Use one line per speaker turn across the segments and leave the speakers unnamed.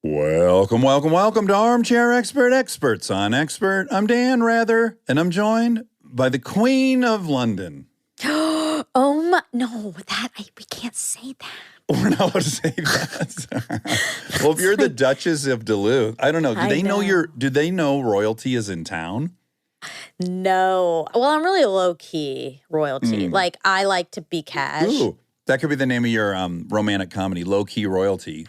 Welcome to Armchair Expert, Experts on Expert. I'm Dan Rather, and I'm joined by the Queen of London.
No, we can't say that.
We're not allowed to say that. Well, if you're the Duchess of Duluth, I don't know. Do they know royalty is in town?
No. Well, I'm really low-key royalty. Like, I like to be cash.
Ooh, that could be the name of your romantic comedy, Low-Key Royalty.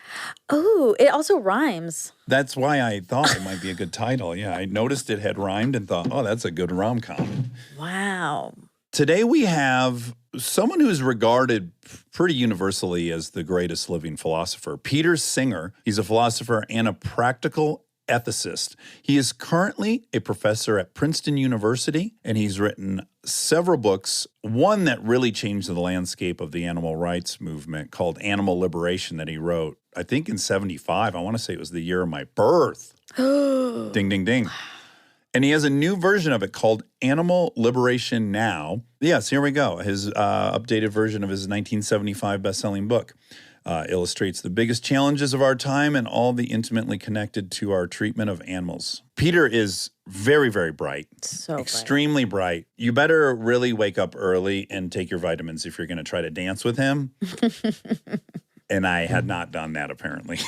Ooh, it also rhymes.
That's why I thought it might be a good title. Yeah, I noticed it had rhymed and thought, oh, that's a good rom-com.
Wow.
Today we have someone who is regarded pretty universally as the greatest living philosopher, Peter Singer. He's a philosopher and a practical ethicist. He is currently a professor at Princeton University, and he's written several books. One that really changed the landscape of the animal rights movement called Animal Liberation that he wrote, I think in 1975. I want to say it was the year of my birth. Ding, ding, ding. And he has a new version of it called Animal Liberation Now. Yes, here we go. His updated version of his 1975 best-selling book illustrates the biggest challenges of our time and all the intimately connected to our treatment of animals. Peter is very, very bright.
So
extremely bright. You better really wake up early and take your vitamins if you're going to try to dance with him. And I had not done that, apparently.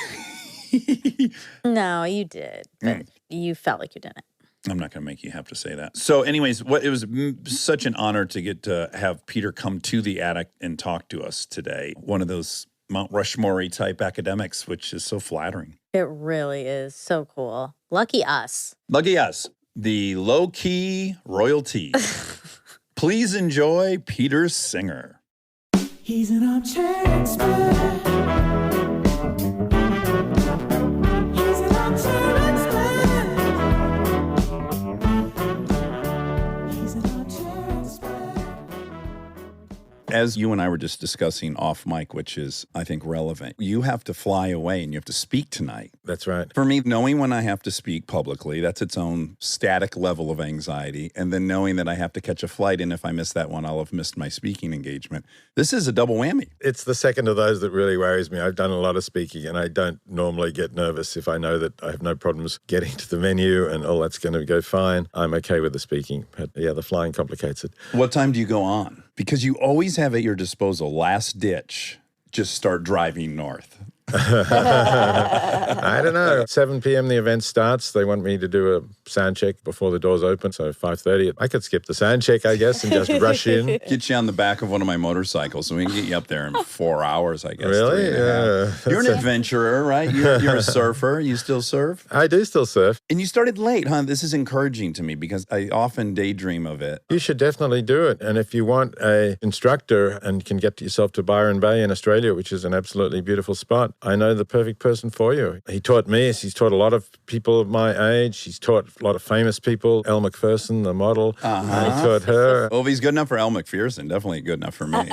No, you did. But you felt like you didn't.
I'm not going to make you have to say that. So anyways, it was such an honor to get to have Peter come to the attic and talk to us today. One of those Mount Rushmore type academics, which is so flattering.
It really is so cool. Lucky us.
Lucky us. The low-key royalty. Please enjoy Peter Singer.
He's an armchair expert. He's an armchair expert. He's an armchair expert.
As you and I were just discussing off mic, which is, I think, relevant, you have to fly away and you have to speak tonight.
That's right.
For me, knowing when I have to speak publicly, that's its own static level of anxiety. And then knowing that I have to catch a flight, and if I miss that one, I'll have missed my speaking engagement. This is a double whammy.
It's the second of those that really worries me. I've done a lot of speaking, and I don't normally get nervous if I know that I have no problems getting to the venue and all that's going to go fine. I'm okay with the speaking. But yeah, the flying complicates it.
What time do you go on? Because you always have at your disposal, last ditch, just start driving north.
I don't know. 7 p.m. the event starts. They want me to do a sound check before the doors open, so 5:30. I could skip the sound check, I guess, and just rush in.
Get you on the back of one of my motorcycles, so we can get you up there in 4 hours, I guess.
Really?
Yeah. You're an adventurer, right? You're a surfer. You still surf?
I do still surf.
And you started late, huh? This is encouraging to me because I often daydream of it.
You should definitely do it. And if you want an instructor and can get yourself to Byron Bay in Australia, which is an absolutely beautiful spot, I know the perfect person for you. He taught me. He's taught a lot of people of my age. He's taught a lot of famous people. Elle Macpherson, the model. He taught her.
Well, if he's good enough for Elle Macpherson, definitely good enough for me.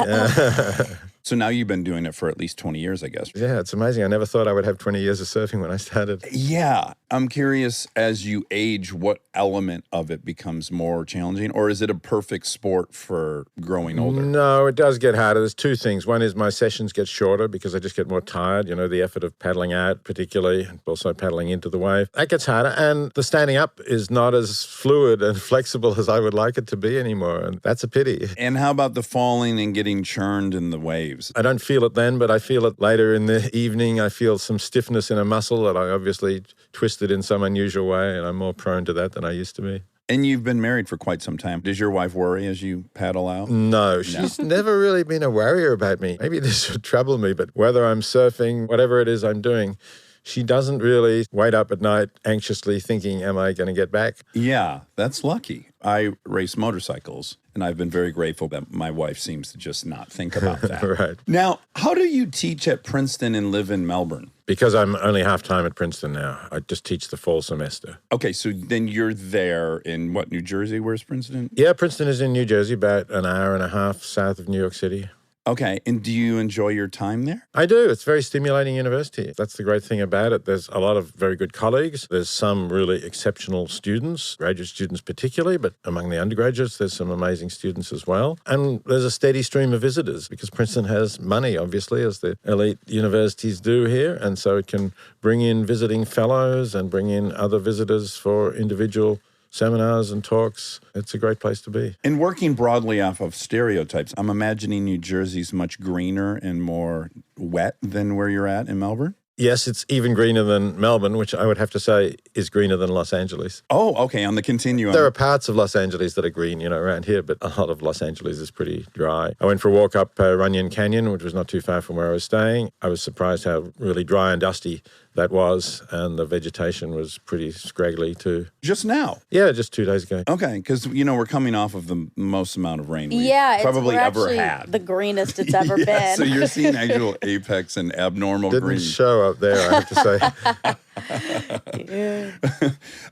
So now you've been doing it for at least 20 years, I guess.
Yeah, it's amazing. I never thought I would have 20 years of surfing when I started.
Yeah. I'm curious, as you age, what element of it becomes more challenging? Or is it a perfect sport for growing older?
No, it does get harder. There's two things. One is my sessions get shorter because I just get more tired. You know, the effort of paddling out particularly, and also paddling into the wave. That gets harder. And the standing up is not as fluid and flexible as I would like it to be anymore. And that's a pity.
And how about the falling and getting churned in the waves?
I don't feel it then, but I feel it later in the evening. I feel some stiffness in a muscle that I obviously twisted in some unusual way, and I'm more prone to that than I used to be.
And you've been married for quite some time. Does your wife worry as you paddle out?
No, she's never really been a worrier about me. Maybe this would trouble me, but whether I'm surfing, whatever it is I'm doing, she doesn't really wait up at night anxiously thinking, am I going to get back?
Yeah, that's lucky. I race motorcycles, and I've been very grateful that my wife seems to just not think about that.
Right.
Now, how do you teach at Princeton and live in Melbourne?
Because I'm only half-time at Princeton now. I just teach the fall semester.
Okay, so then you're there in what, New Jersey? Where's Princeton?
Yeah, Princeton is in New Jersey, about an hour and a half south of New York City.
Okay. And do you enjoy your time there?
I do. It's a very stimulating university. That's the great thing about it. There's a lot of very good colleagues. There's some really exceptional students, graduate students particularly, but among the undergraduates, there's some amazing students as well. And there's a steady stream of visitors because Princeton has money, obviously, as the elite universities do here. And so it can bring in visiting fellows and bring in other visitors for individual seminars and talks. It's a great place to be.
And working broadly off of stereotypes, I'm imagining New Jersey's much greener and more wet than where you're at in Melbourne?
Yes, it's even greener than Melbourne, which I would have to say is greener than Los Angeles.
Oh, okay, on the continuum.
There are parts of Los Angeles that are green, around here, but a lot of Los Angeles is pretty dry. I went for a walk up Runyon Canyon, which was not too far from where I was staying. I was surprised how really dry and dusty that was, and the vegetation was pretty scraggly too.
Just now?
Yeah, just 2 days ago.
Okay, because, we're coming off of the most amount of rain we've
we're
probably ever
actually
had.
the greenest it's ever been.
So you're seeing actual apex and abnormal
Didn't
green.
show up there, I have to say.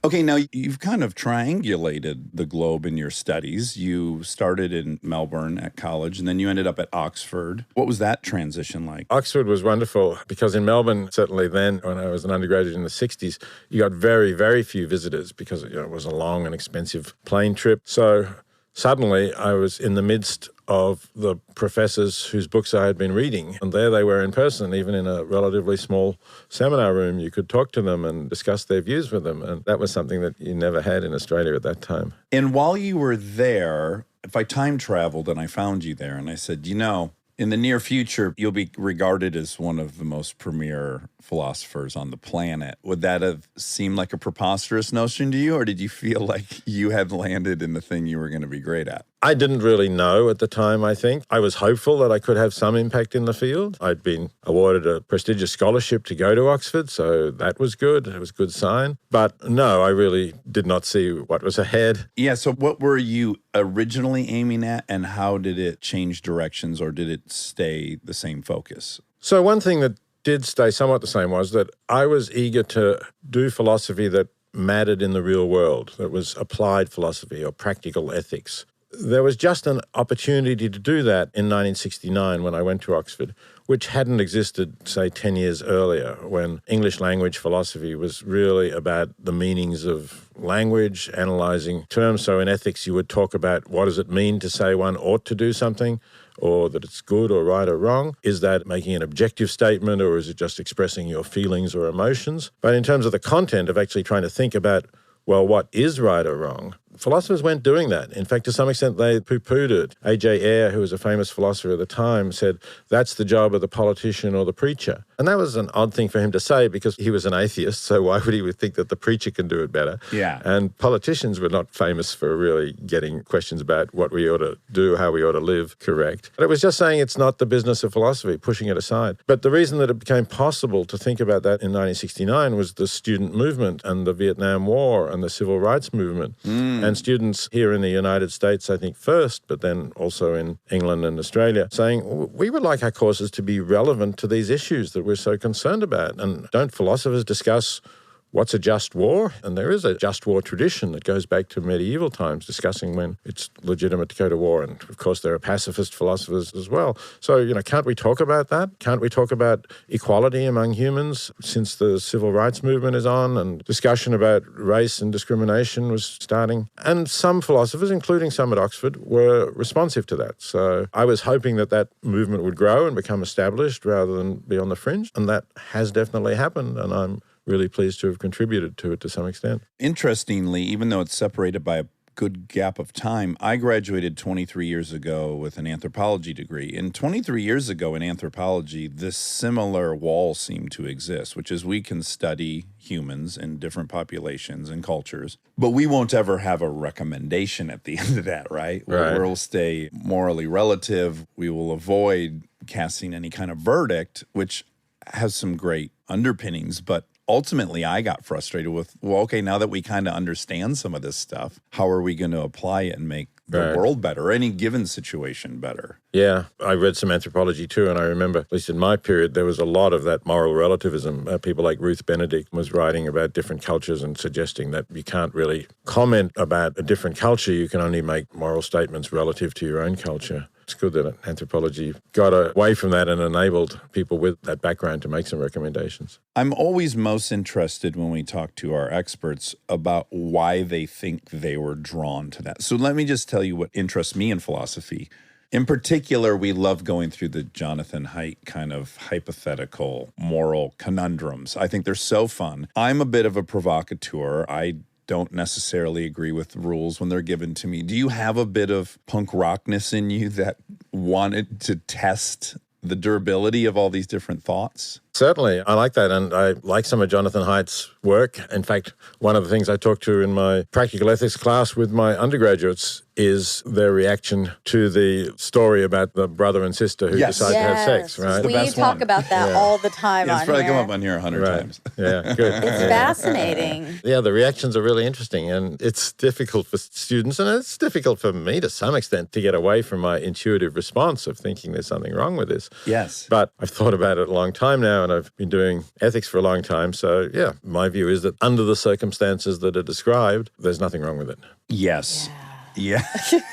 Okay, now you've kind of triangulated the globe in your studies. You started in Melbourne at college, and then you ended up at Oxford. What was that transition like?
Oxford was wonderful because in Melbourne, certainly then, when I was an undergraduate in the 60s, you got very, very few visitors because it was a long and expensive plane trip. So suddenly I was in the midst of the professors whose books I had been reading. And there they were in person, even in a relatively small seminar room. You could talk to them and discuss their views with them. And that was something that you never had in Australia at that time.
And while you were there, if I time traveled and I found you there and I said, in the near future, you'll be regarded as one of the most premier philosophers on the planet. Would that have seemed like a preposterous notion to you, or did you feel like you had landed in the thing you were going to be great at?
I didn't really know at the time, I think. I was hopeful that I could have some impact in the field. I'd been awarded a prestigious scholarship to go to Oxford, so that was good. It was a good sign. But no, I really did not see what was ahead.
Yeah, so what were you originally aiming at, and how did it change directions, or did it stay the same focus?
So one thing that did stay somewhat the same was that I was eager to do philosophy that mattered in the real world, that was applied philosophy or practical ethics. There was just an opportunity to do that in 1969 when I went to Oxford, which hadn't existed, say, 10 years earlier, when English language philosophy was really about the meanings of language, analysing terms. So in ethics, you would talk about what does it mean to say one ought to do something, or that it's good or right or wrong? Is that making an objective statement, or is it just expressing your feelings or emotions? But in terms of the content of actually trying to think about, well, what is right or wrong? Philosophers weren't doing that. In fact, to some extent, they poo-pooed it. A.J. Ayer, who was a famous philosopher at the time, said, that's the job of the politician or the preacher. And that was an odd thing for him to say because he was an atheist, so why would he think that the preacher can do it better?
Yeah.
And politicians were not famous for really getting questions about what we ought to do, how we ought to live correct. But it was just saying it's not the business of philosophy, pushing it aside. But the reason that it became possible to think about that in 1969 was the student movement and the Vietnam War and the civil rights movement. And students here in the United States, I think first, but then also in England and Australia, saying we would like our courses to be relevant to these issues that we're so concerned about. And don't philosophers discuss what's a just war? And there is a just war tradition that goes back to medieval times, discussing when it's legitimate to go to war. And of course, there are pacifist philosophers as well. So, can't we talk about that? Can't we talk about equality among humans since the civil rights movement is on and discussion about race and discrimination was starting? And some philosophers, including some at Oxford, were responsive to that. So I was hoping that that movement would grow and become established rather than be on the fringe. And that has definitely happened. And I'm really pleased to have contributed to it to some extent.
Interestingly, even though it's separated by a good gap of time, I graduated 23 years ago with an anthropology degree. And 23 years ago in anthropology, this similar wall seemed to exist, which is we can study humans in different populations and cultures, but we won't ever have a recommendation at the end of that, right?
Right.
We'll stay morally relative. We will avoid casting any kind of verdict, which has some great underpinnings, but ultimately, I got frustrated with, now that we kind of understand some of this stuff, how are we going to apply it and make the world better, or any given situation better?
Yeah, I read some anthropology too, and I remember, at least in my period, there was a lot of that moral relativism. People like Ruth Benedict was writing about different cultures and suggesting that you can't really comment about a different culture. You can only make moral statements relative to your own culture. it's good that Anthropology got away from that and enabled people with that background to make some recommendations.
I'm always most interested when we talk to our experts about why they think they were drawn to that. So let me just tell you what interests me in philosophy. In particular, we love going through the Jonathan Haidt kind of hypothetical moral conundrums. I think they're so fun. I'm a bit of a provocateur. I don't necessarily agree with the rules when they're given to me. Do you have a bit of punk rockness in you that wanted to test the durability of all these different thoughts?
Certainly. I like that. And I like some of Jonathan Haidt's work. In fact, one of the things I talked to in my practical ethics class with my undergraduates is their reaction to the story about the brother and sister who decide to have sex, right?
We talk about that all the time on
It's probably
here.
come up on here 100 times.
Yeah, good.
It's fascinating.
Yeah, the reactions are really interesting, and it's difficult for students, and it's difficult for me to some extent to get away from my intuitive response of thinking there's something wrong with this.
Yes.
But I've thought about it a long time now, and I've been doing ethics for a long time. So, yeah, my view is that under the circumstances that are described, there's nothing wrong with it.
Yes. Yeah.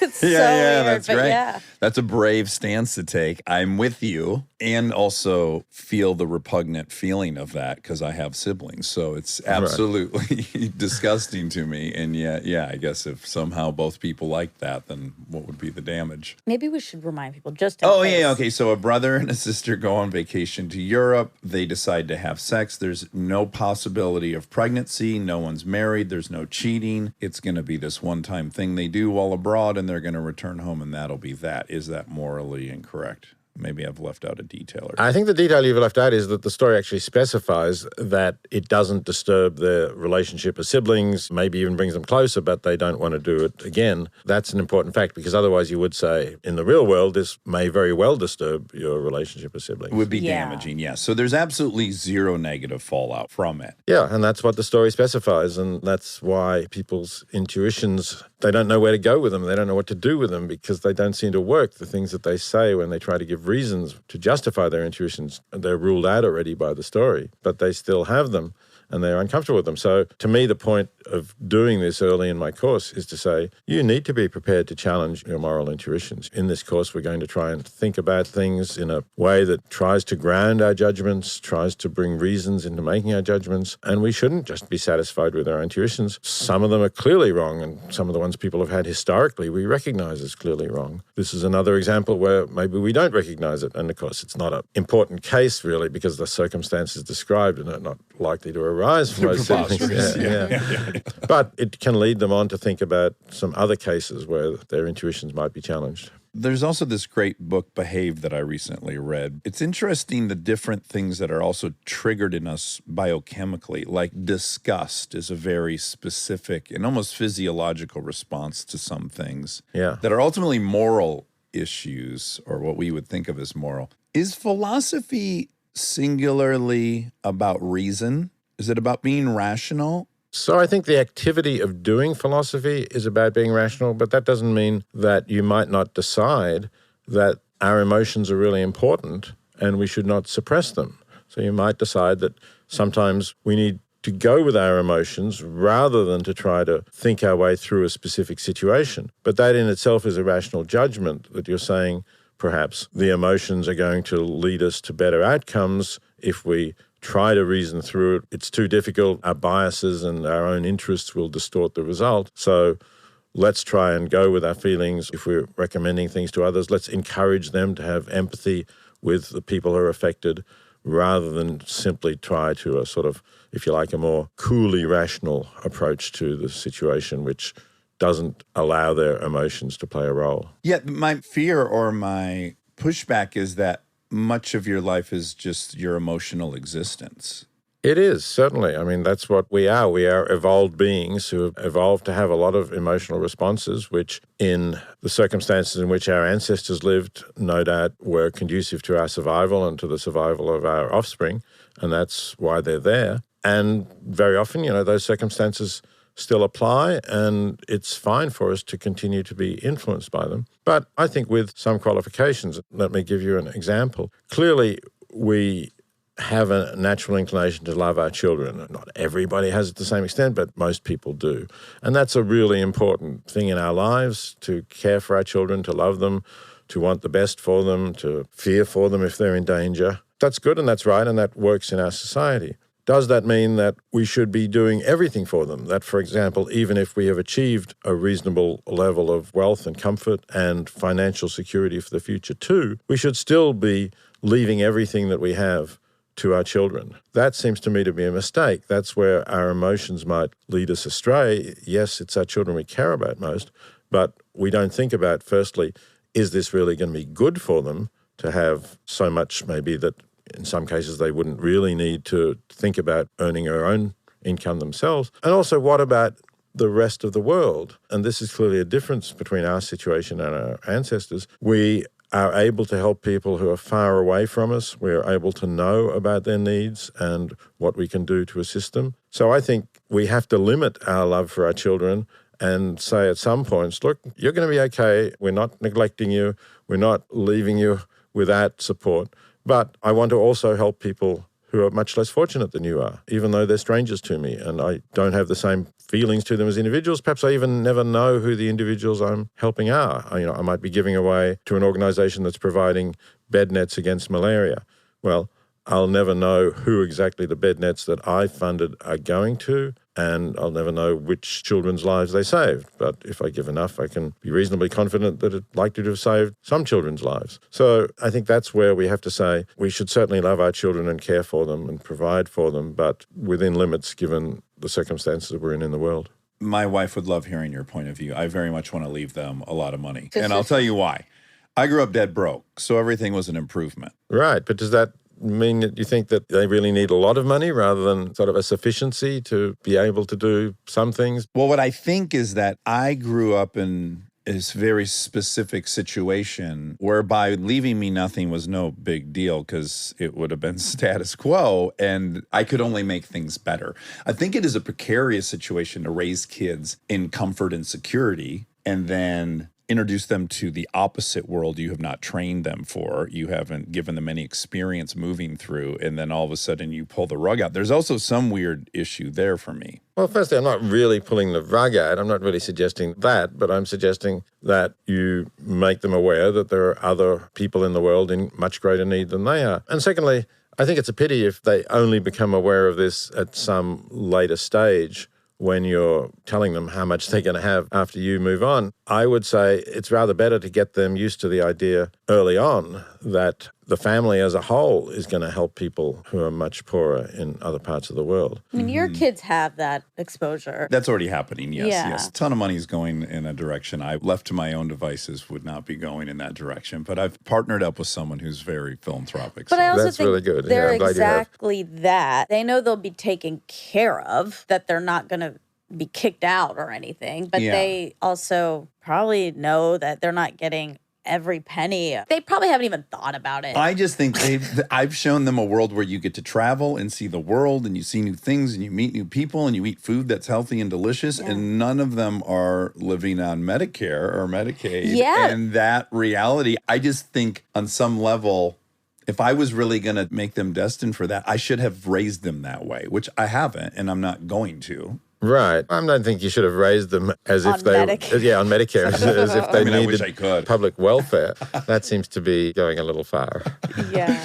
It's so
yeah,
weird,
that's
but
great.
yeah.
That's a brave stance to take. I'm with you, and also feel the repugnant feeling of that because I have siblings. So it's absolutely disgusting to me. And yeah, I guess if somehow both people like that, then what would be the damage?
Maybe we should remind people just in
Oh,
case.
yeah, okay. So a brother and a sister go on vacation to Europe. They decide to have sex. There's no possibility of pregnancy. No one's married. There's no cheating. It's going to be this one-time thing they do while abroad, and they're going to return home, and that'll be that. Is that morally incorrect? Maybe I've left out a detail. Or
I think the detail you've left out is that the story actually specifies that it doesn't disturb their relationship as siblings, maybe even brings them closer, but they don't want to do it again. That's an important fact, because otherwise you would say, in the real world, this may very well disturb your relationship as siblings.
It would be damaging, yes. So there's absolutely zero negative fallout from it.
Yeah, and that's what the story specifies, and that's why people's intuitions, they don't know where to go with them. They don't know what to do with them because they don't seem to work. The things that they say when they try to give reasons to justify their intuitions, they're ruled out already by the story, but they still have them and they're uncomfortable with them. So to me, the point of doing this early in my course is to say, you need to be prepared to challenge your moral intuitions. In this course, we're going to try and think about things in a way that tries to ground our judgments, tries to bring reasons into making our judgments, and we shouldn't just be satisfied with our intuitions. Some of them are clearly wrong, and some of the ones people have had historically we recognize as clearly wrong. This is another example where maybe we don't recognize it, and of course it's not an important case really because the circumstances described are not likely to arise from most siblings. Yeah. But it can lead them on to think about some other cases where their intuitions might be challenged.
There's also this great book, Behave, that I recently read. It's interesting the different things that are also triggered in us biochemically, like disgust is a very specific and almost physiological response to some things that are ultimately moral issues, or what we would think of as moral. Is philosophy singularly about reason? Is it about being rational?
So I think the activity of doing philosophy is about being rational, but that doesn't mean that you might not decide that our emotions are really important and we should not suppress them. So you might decide that sometimes we need to go with our emotions rather than to try to think our way through a specific situation. But that in itself is a rational judgment that you're saying perhaps the emotions are going to lead us to better outcomes if we try to reason through it. It's too difficult. Our biases and our own interests will distort the result. So let's try and go with our feelings. If we're recommending things to others, let's encourage them to have empathy with the people who are affected rather than simply try to sort of, if you like, a more coolly rational approach to the situation, which doesn't allow their emotions to play a role.
Yeah, my fear or my pushback is that much of your life is just your emotional existence.
It is, certainly. I mean, that's what we are. We are evolved beings who have evolved to have a lot of emotional responses, which in the circumstances in which our ancestors lived, no doubt were conducive to our survival and to the survival of our offspring, and that's why they're there. And very often, those circumstances still apply, and it's fine for us to continue to be influenced by them. But I think with some qualifications, let me give you an example. Clearly, we have a natural inclination to love our children. Not everybody has it to the same extent, but most people do. And that's a really important thing in our lives, to care for our children, to love them, to want the best for them, to fear for them if they're in danger. That's good and that's right, and that works in our society. Does that mean that we should be doing everything for them? That, for example, even if we have achieved a reasonable level of wealth and comfort and financial security for the future too, we should still be leaving everything that we have to our children? That seems to me to be a mistake. That's where our emotions might lead us astray. Yes, it's our children we care about most, but we don't think about, firstly, is this really going to be good for them to have so much maybe that in some cases they wouldn't really need to think about earning their own income themselves? And also, what about the rest of the world? And this is clearly a difference between our situation and our ancestors. We are able to help people who are far away from us. We are able to know about their needs and what we can do to assist them. So I think we have to limit our love for our children and say at some points, look, you're going to be okay. We're not neglecting you. We're not leaving you without support. But I want to also help people who are much less fortunate than you are, even though they're strangers to me and I don't have the same feelings to them as individuals. Perhaps I even never know who the individuals I'm helping are. I might be giving away to an organization that's providing bed nets against malaria. Well, I'll never know who exactly the bed nets that I funded are going to, and I'll never know which children's lives they saved. But if I give enough, I can be reasonably confident that it's likely to have saved some children's lives. So I think that's where we have to say we should certainly love our children and care for them and provide for them, but within limits given the circumstances that we're in the world.
My wife would love hearing your point of view. I very much want to leave them a lot of money. And I'll tell you why. I grew up dead broke, so everything was an improvement.
Right, but does that mean that you think that they really need a lot of money rather than sort of a sufficiency to be able to do some things?
Well, what I think is that I grew up in this very specific situation whereby leaving me nothing was no big deal because it would have been status quo and I could only make things better. I think it is a precarious situation to raise kids in comfort and security and then introduce them to the opposite world you have not trained them for. You haven't given them any experience moving through, and then all of a sudden you pull the rug out. There's also some weird issue there for me.
Well, firstly, I'm not really pulling the rug out. I'm not really suggesting that, but I'm suggesting that you make them aware that there are other people in the world in much greater need than they are. And secondly, I think it's a pity if they only become aware of this at some later stage when you're telling them how much they're going to have after you move on. I would say it's rather better to get them used to the idea early on that the family as a whole is going to help people who are much poorer in other parts of the world.
I mean, your kids have that exposure.
That's already happening, yes,
Yeah.
yes. A ton of money is going in a direction I, left to my own devices, would not be going in that direction. But I've partnered up with someone who's very philanthropic.
But I also
That's
think
really good. Yeah,
they're
I'm glad you have.
exactly that. They know they'll be taken care of, that they're not going to be kicked out or anything. But
Yeah.
they also probably know that they're not getting every penny. They probably haven't even thought about it.
I just think I've shown them a world where you get to travel and see the world and you see new things and you meet new people and you eat food that's healthy and delicious.
Yeah.
And none of them are living on Medicare or Medicaid.
Yeah.
And that reality, I just think on some level, if I was really going to make them destined for that, I should have raised them that way, which I haven't and I'm not going to.
Right. I don't think you should have raised them as
On
if they
Medicare.
Yeah, on Medicare, as if they
I wish I
needed
could.
public welfare. That seems to be going a little far.
Yeah.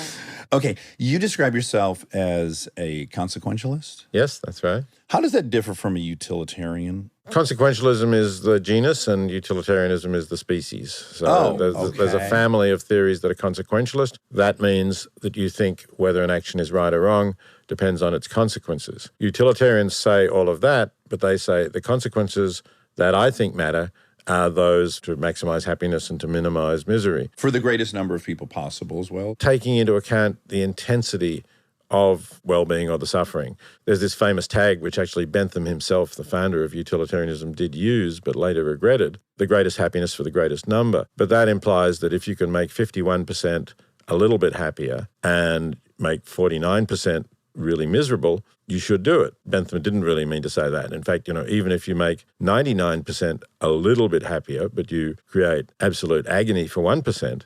Okay, you describe yourself as a consequentialist.
Yes, that's right.
How does that differ from a utilitarian?
Consequentialism is the genus and utilitarianism is the species. So
Oh,
there's a
okay.
family of theories that are consequentialist. That means that you think whether an action is right or wrong depends on its consequences. Utilitarians say all of that, but they say the consequences that I think matter are those to maximize happiness and to minimize misery,
For the greatest number of people possible as well.
taking into account the intensity of well-being or the suffering. There's this famous tag which actually Bentham himself, the founder of utilitarianism, did use but later regretted, the greatest happiness for the greatest number. But that implies that if you can make 51% a little bit happier and make 49% really miserable, you should do it. Bentham didn't really mean to say that. In fact, even if you make 99% a little bit happier, but you create absolute agony for 1%,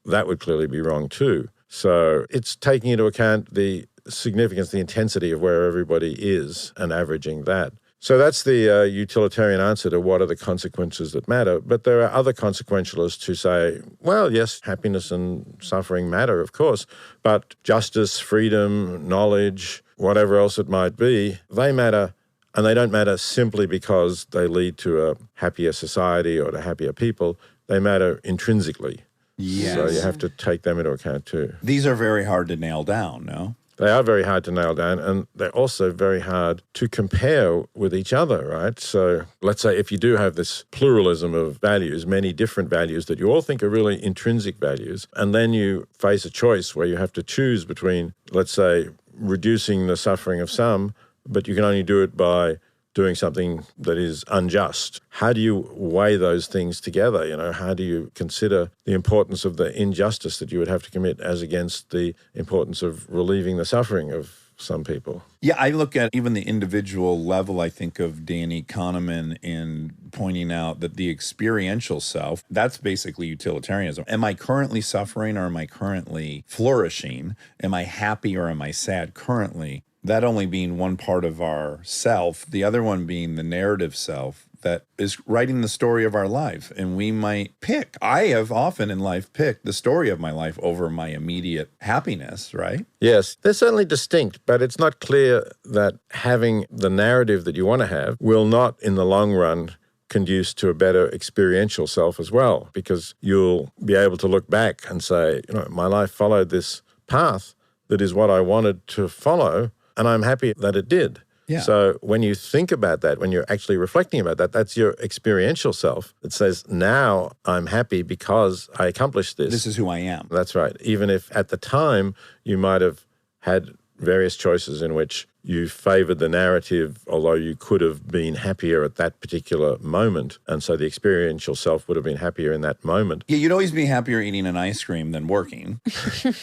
that would clearly be wrong too. So it's taking into account the significance, the intensity of where everybody is and averaging that. So that's the utilitarian answer to what are the consequences that matter. But there are other consequentialists who say, well, yes, happiness and suffering matter, of course, but justice, freedom, knowledge, whatever else it might be, they matter. And they don't matter simply because they lead to a happier society or to happier people. They matter intrinsically.
Yes.
So you have to take them into account too.
These are very hard to nail down, no?
They are very hard to nail down, and they're also very hard to compare with each other, right? So let's say if you do have this pluralism of values, many different values that you all think are really intrinsic values, and then you face a choice where you have to choose between, let's say, reducing the suffering of some, but you can only do it by doing something that is unjust. How do you weigh those things together? You know, how do you consider the importance of the injustice that you would have to commit as against the importance of relieving the suffering of some people?
Yeah, I look at even the individual level, I think of Danny Kahneman in pointing out that the experiential self, that's basically utilitarianism. Am I currently suffering or am I currently flourishing? Am I happy or am I sad currently? That only being one part of our self, the other one being the narrative self that is writing the story of our life. And we might pick, I have often in life picked the story of my life over my immediate happiness, right?
Yes, they're certainly distinct, but it's not clear that having the narrative that you want to have will not, in the long run, conduce to a better experiential self as well, because you'll be able to look back and say, you know, my life followed this path that is what I wanted to follow, and I'm happy that it did.
Yeah.
So when you think about that, when you're actually reflecting about that, that's your experiential self that says, now I'm happy because I accomplished this.
This is who I am.
That's right. Even if at the time you might have had various choices in which you favored the narrative, although you could have been happier at that particular moment. And so the experiential self would have been happier in that moment.
Yeah, you'd always be happier eating an ice cream than working.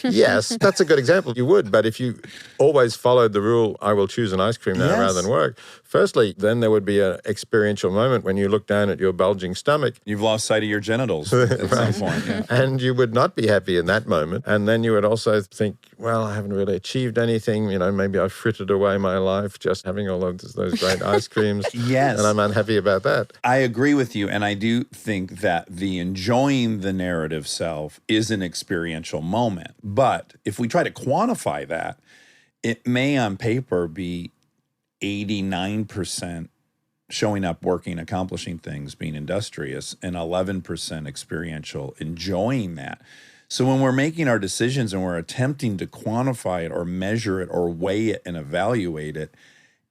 Yes, that's a good example. You would, but if you always followed the rule, I will choose an ice cream now
Yes.
rather than work, firstly, then there would be an experiential moment when you look down at your bulging stomach.
You've lost sight of your genitals at some point. Yeah.
And you would not be happy in that moment. And then you would also think, well, I haven't really achieved anything. You know, maybe I frittered away my life just having all of those great ice creams.
Yes.
And I'm unhappy about that.
I agree with you. And I do think that the enjoying the narrative self is an experiential moment. But if we try to quantify that, it may on paper be 89% showing up, working, accomplishing things, being industrious, and 11% experiential, enjoying that. So when we're making our decisions and we're attempting to quantify it or measure it or weigh it and evaluate it,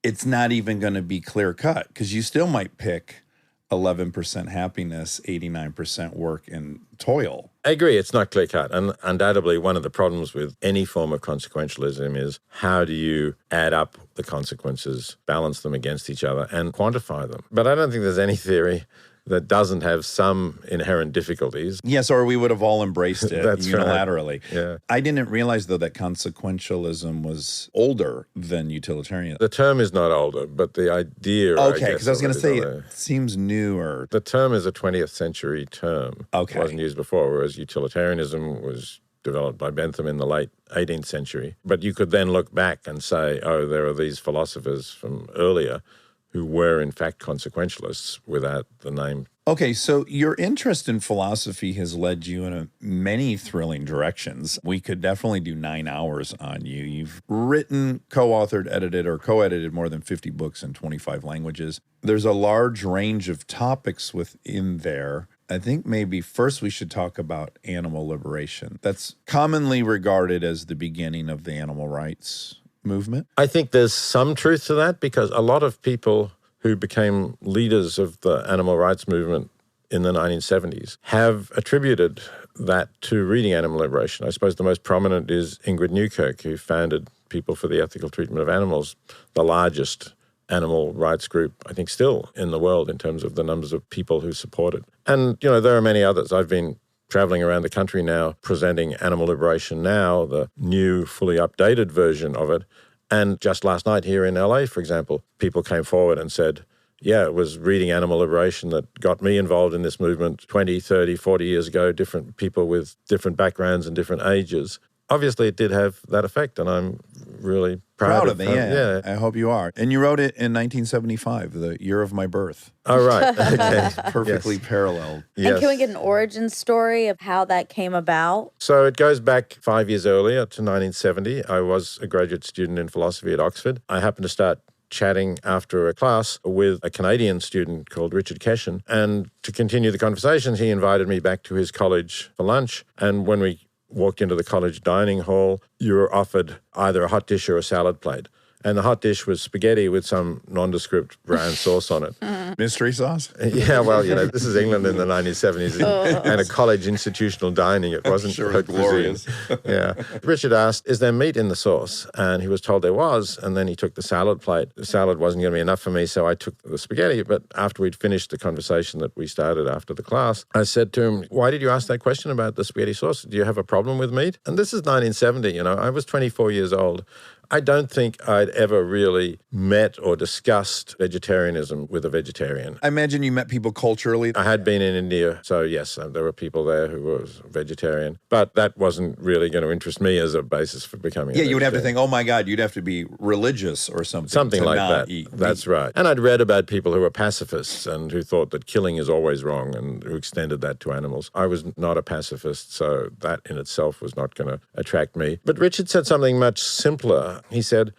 it's not even going to be clear cut because you still might pick 11% happiness, 89% work and toil.
I agree, it's not clear cut. And undoubtedly, one of the problems with any form of consequentialism is how do you add up the consequences, balance them against each other, and quantify them? But I don't think there's any theory that doesn't have some inherent difficulties.
Yes, or we would have all embraced it
That's right.
unilaterally.
Yeah.
I didn't realize, though, that consequentialism was older than utilitarianism.
The term is not older, but the idea,
Okay, because I was
of
going to
it
say
is
it
older.
seems newer.
The term is a 20th century term.
Okay.
It wasn't used before, whereas utilitarianism was developed by Bentham in the late 18th century. But you could then look back and say, oh, there are these philosophers from earlier who were in fact consequentialists without the name.
Okay, so your interest in philosophy has led you in many thrilling directions. We could definitely do 9 hours on you. You've written, co-authored, edited, or co-edited more than 50 books in 25 languages. There's a large range of topics within there. I think maybe first we should talk about animal liberation. That's commonly regarded as the beginning of the animal rights movement.
I think there's some truth to that because a lot of people who became leaders of the animal rights movement in the 1970s have attributed that to reading Animal Liberation. I suppose the most prominent is Ingrid Newkirk, who founded People for the Ethical Treatment of Animals, the largest animal rights group, I think, still in the world in terms of the numbers of people who support it. And, you know, there are many others. I've been traveling around the country now presenting Animal Liberation Now, the new, fully updated version of it. And just last night here in LA, for example, people came forward and said, yeah, it was reading Animal Liberation that got me involved in this movement 20, 30, 40 years ago, different people with different backgrounds and different ages. obviously it did have that effect, and I'm really
Proud of it,
how-
yeah. I hope you are. And you wrote it in 1975, the year of my birth.
Oh, right. Okay.
Perfectly parallel.
Yes.
And can we get an origin story of how that came about?
So it goes back 5 years earlier to 1970. I was a graduate student in philosophy at Oxford. I happened to start chatting after a class with a Canadian student called Richard Keshen. And to continue the conversation, he invited me back to his college for lunch. And when we walked into the college dining hall, you were offered either a hot dish or a salad plate. And the hot dish was spaghetti with some nondescript brown sauce on it.
Mystery sauce?
Yeah, well, this is England in the 1970s and a college institutional dining. It wasn't
Sure,
haute
glorious.
cuisine. Yeah. Richard asked, is there meat in the sauce? And he was told there was. And then he took the salad plate. The salad wasn't going to be enough for me, so I took the spaghetti. But after we'd finished the conversation that we started after the class, I said to him, why did you ask that question about the spaghetti sauce? Do you have a problem with meat? And this is 1970, I was 24 years old. I don't think I'd ever really met or discussed vegetarianism with a vegetarian.
I imagine you met people culturally.
I had been in India, so yes, there were people there who were vegetarian, but that wasn't really going to interest me as a basis for becoming a
Yeah, you would have to
vegetarian.
think, oh my God, you'd have to be religious or something.
Something
to
like
not
that.
Eat
That's
meat.
right. And I'd read about people who were pacifists and who thought that killing is always wrong and who extended that to animals. I was not a pacifist, so that in itself was not going to attract me. But Richard said something much simpler. He said,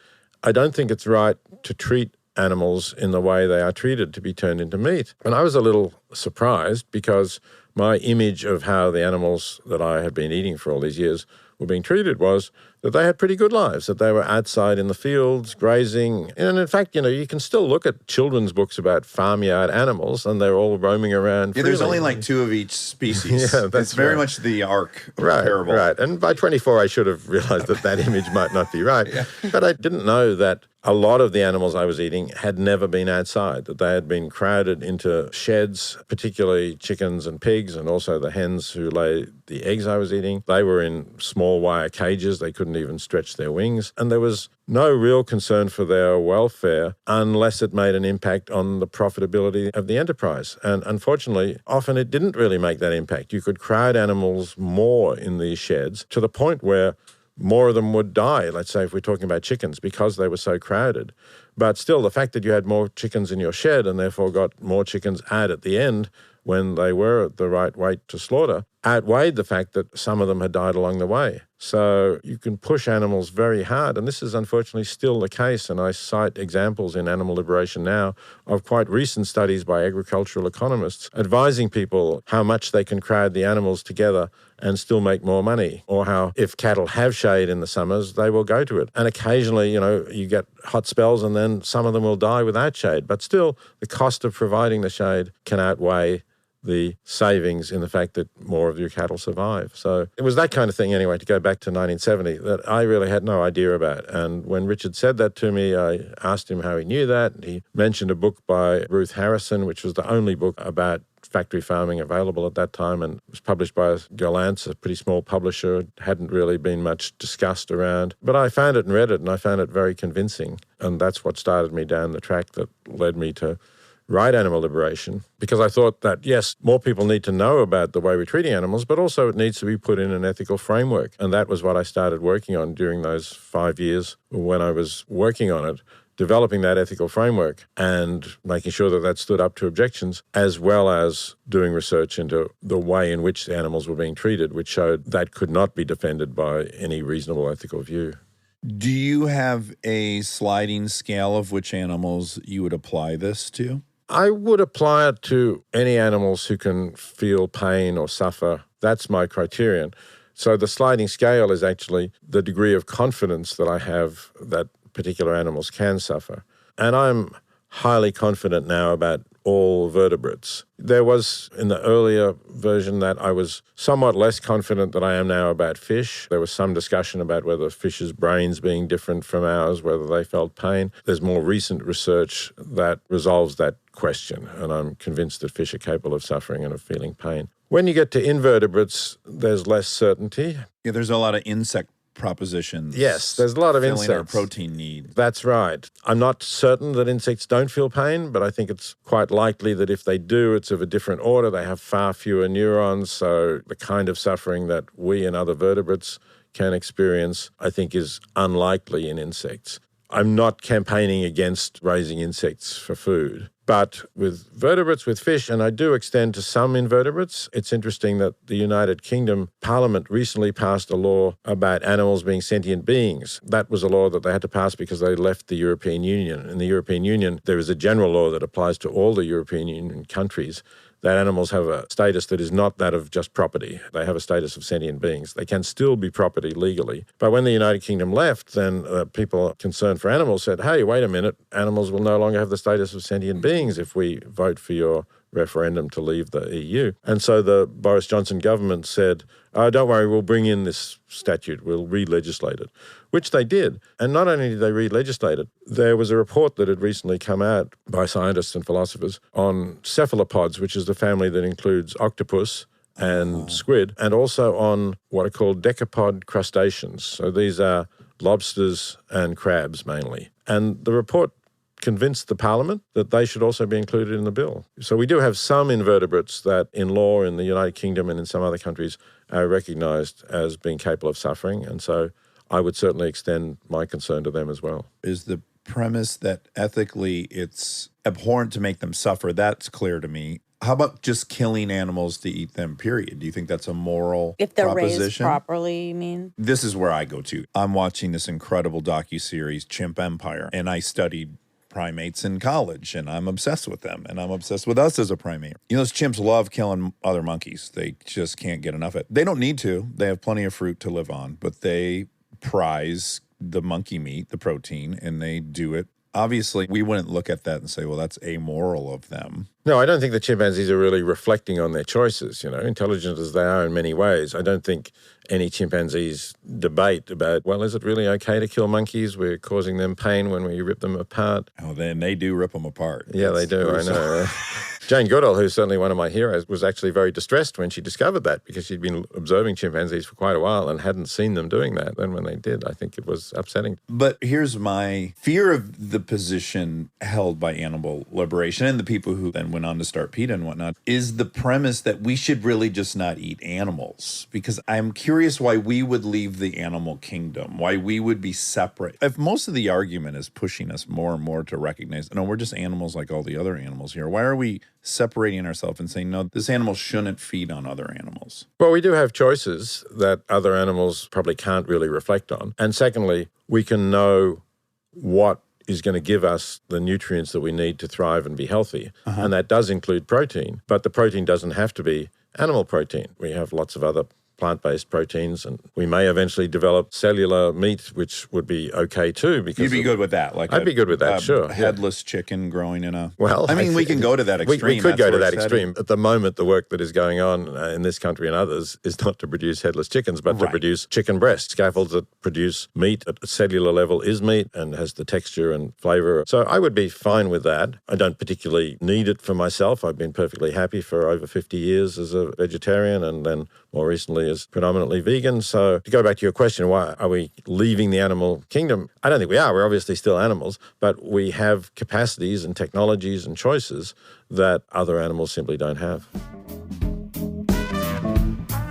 I don't think it's right to treat animals in the way they are treated to be turned into meat. And I was a little surprised because my image of how the animals that I had been eating for all these years were being treated was that they had pretty good lives, that they were outside in the fields, grazing. And in fact, you can still look at children's books about farmyard animals and they're all roaming around
Yeah, there's
freely.
only like 2 of each species.
Yeah, that's
it's very
right.
much the arc of
Right,
parable.
right. And by 24, I should have realized that image might not be right. But I didn't know that a lot of the animals I was eating had never been outside, that they had been crowded into sheds, particularly chickens and pigs, and also the hens who lay the eggs I was eating. They were in small wire cages. They couldn't even stretch their wings. And there was no real concern for their welfare unless it made an impact on the profitability of the enterprise. And unfortunately, often it didn't really make that impact. You could crowd animals more in these sheds to the point where more of them would die, let's say if we're talking about chickens, because they were so crowded. But still, the fact that you had more chickens in your shed and therefore got more chickens out at the end when they were at the right weight to slaughter outweighed the fact that some of them had died along the way. So you can push animals very hard, and this is unfortunately still the case, and I cite examples in Animal Liberation Now of quite recent studies by agricultural economists advising people how much they can crowd the animals together and still make more money, or how if cattle have shade in the summers, they will go to it. And occasionally, you get hot spells and then some of them will die without shade, but still the cost of providing the shade can outweigh the savings in the fact that more of your cattle survive. So it was that kind of thing, anyway, to go back to 1970, that I really had no idea about. And when Richard said that to me, I asked him how he knew that. He mentioned a book by Ruth Harrison, which was the only book about factory farming available at that time, and was published by Galant's, a pretty small publisher. It hadn't really been much discussed around. But I found it and read it, and I found it very convincing. And that's what started me down the track that led me to write Animal Liberation, because I thought that, yes, more people need to know about the way we're treating animals, but also it needs to be put in an ethical framework. And that was what I started working on during those 5 years when I was working on it, developing that ethical framework and making sure that that stood up to objections, as well as doing research into the way in which the animals were being treated, which showed that could not be defended by any reasonable ethical view.
Do you have a sliding scale of which animals you would apply this to?
I would apply it to any animals who can feel pain or suffer. That's my criterion. So the sliding scale is actually the degree of confidence that I have that particular animals can suffer. And I'm highly confident now about all vertebrates. There was, in the earlier version, that I was somewhat less confident than I am now about fish. There was some discussion about whether fish's brains being different from ours, whether they felt pain. There's more recent research that resolves that question, and I'm convinced that fish are capable of suffering and of feeling pain. When you get to invertebrates, there's less certainty.
Yeah, there's a lot of insect propositions.
Yes, there's a lot of
filling our
insects.
protein need.
That's right. I'm not certain that insects don't feel pain, but I think it's quite likely that if they do, it's of a different order. They have far fewer neurons, so the kind of suffering that we and other vertebrates can experience, I think, is unlikely in insects. I'm not campaigning against raising insects for food. But with vertebrates, with fish, and I do extend to some invertebrates, it's interesting that the United Kingdom Parliament recently passed a law about animals being sentient beings. That was a law that they had to pass because they left the European Union. In the European Union, there is a general law that applies to all the European Union countries that animals have a status that is not that of just property. They have a status of sentient beings. They can still be property legally. But when the United Kingdom left, then people concerned for animals said, hey, wait a minute, animals will no longer have the status of sentient beings if we vote for your referendum to leave the EU. And so the Boris Johnson government said, oh, don't worry, we'll bring in this statute, we'll re-legislate it, which they did. And not only did they re-legislate it, there was a report that had recently come out by scientists and philosophers on cephalopods, which is the family that includes octopus and squid, and also on what are called decapod crustaceans. So these are lobsters and crabs mainly. And the report convinced the Parliament that they should also be included in the bill. So we do have some invertebrates that in law in the United Kingdom and in some other countries are recognised as being capable of suffering. And so I would certainly extend my concern to them as well.
Is the premise that ethically it's abhorrent to make them suffer? That's clear to me. How about just killing animals to eat them, period? Do you think that's a moral
If they're
proposition?
raised properly, you mean?
This is where I go to. I'm watching this incredible docuseries, Chimp Empire, and I studied primates in college, and I'm obsessed with them, and I'm obsessed with us as a primate. You know, those chimps love killing other monkeys. They just can't get enough of it. They don't need to. They have plenty of fruit to live on, but they prize the monkey meat, the protein, and they do it. Obviously, we wouldn't look at that and say, well, that's amoral of them.
No, I don't think the chimpanzees are really reflecting on their choices, intelligent as they are in many ways. I don't think any chimpanzees debate about, well, is it really okay to kill monkeys? We're causing them pain when we rip them apart.
Oh, then they do rip them apart.
Yeah, they do, I know. Jane Goodall, who's certainly one of my heroes, was actually very distressed when she discovered that because she'd been observing chimpanzees for quite a while and hadn't seen them doing that. Then when they did, I think it was upsetting.
But here's my fear of the position held by animal liberation and the people who then went on to start PETA and whatnot, is the premise that we should really just not eat animals. Because I'm curious why we would leave the animal kingdom, why we would be separate. If most of the argument is pushing us more and more to recognize, no, we're just animals like all the other animals here, why are we separating ourselves and saying, no, this animal shouldn't feed on other animals?
Well, we do have choices that other animals probably can't really reflect on. And secondly, we can know what is going to give us the nutrients that we need to thrive and be healthy. And that does include protein, but the protein doesn't have to be animal protein. We have lots of other plant-based proteins, and we may eventually develop cellular meat, which would be okay too. Because
you'd be good with that, like
I'd be good with that, sure.
Headless chicken growing in a.
Well,
I mean, we can go to that extreme.
We could go to that extreme. At the moment, the work that is going on in this country and others is not to produce headless chickens, but to produce chicken breasts. Scaffolds that produce meat at a cellular level is meat and has the texture and flavor. So I would be fine with that. I don't particularly need it for myself. I've been perfectly happy for over 50 years as a vegetarian, and then more recently as predominantly vegan. So to go back to your question, why are we leaving the animal kingdom? I don't think we are. We're obviously still animals, but we have capacities and technologies and choices that other animals simply don't have.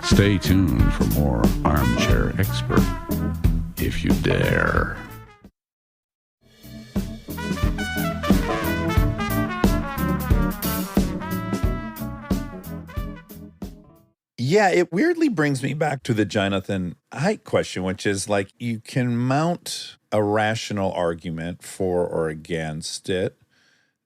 Stay tuned for more Armchair Expert, if you dare.
Yeah, it weirdly brings me back to the Jonathan Haidt question, which is like you can mount a rational argument for or against it.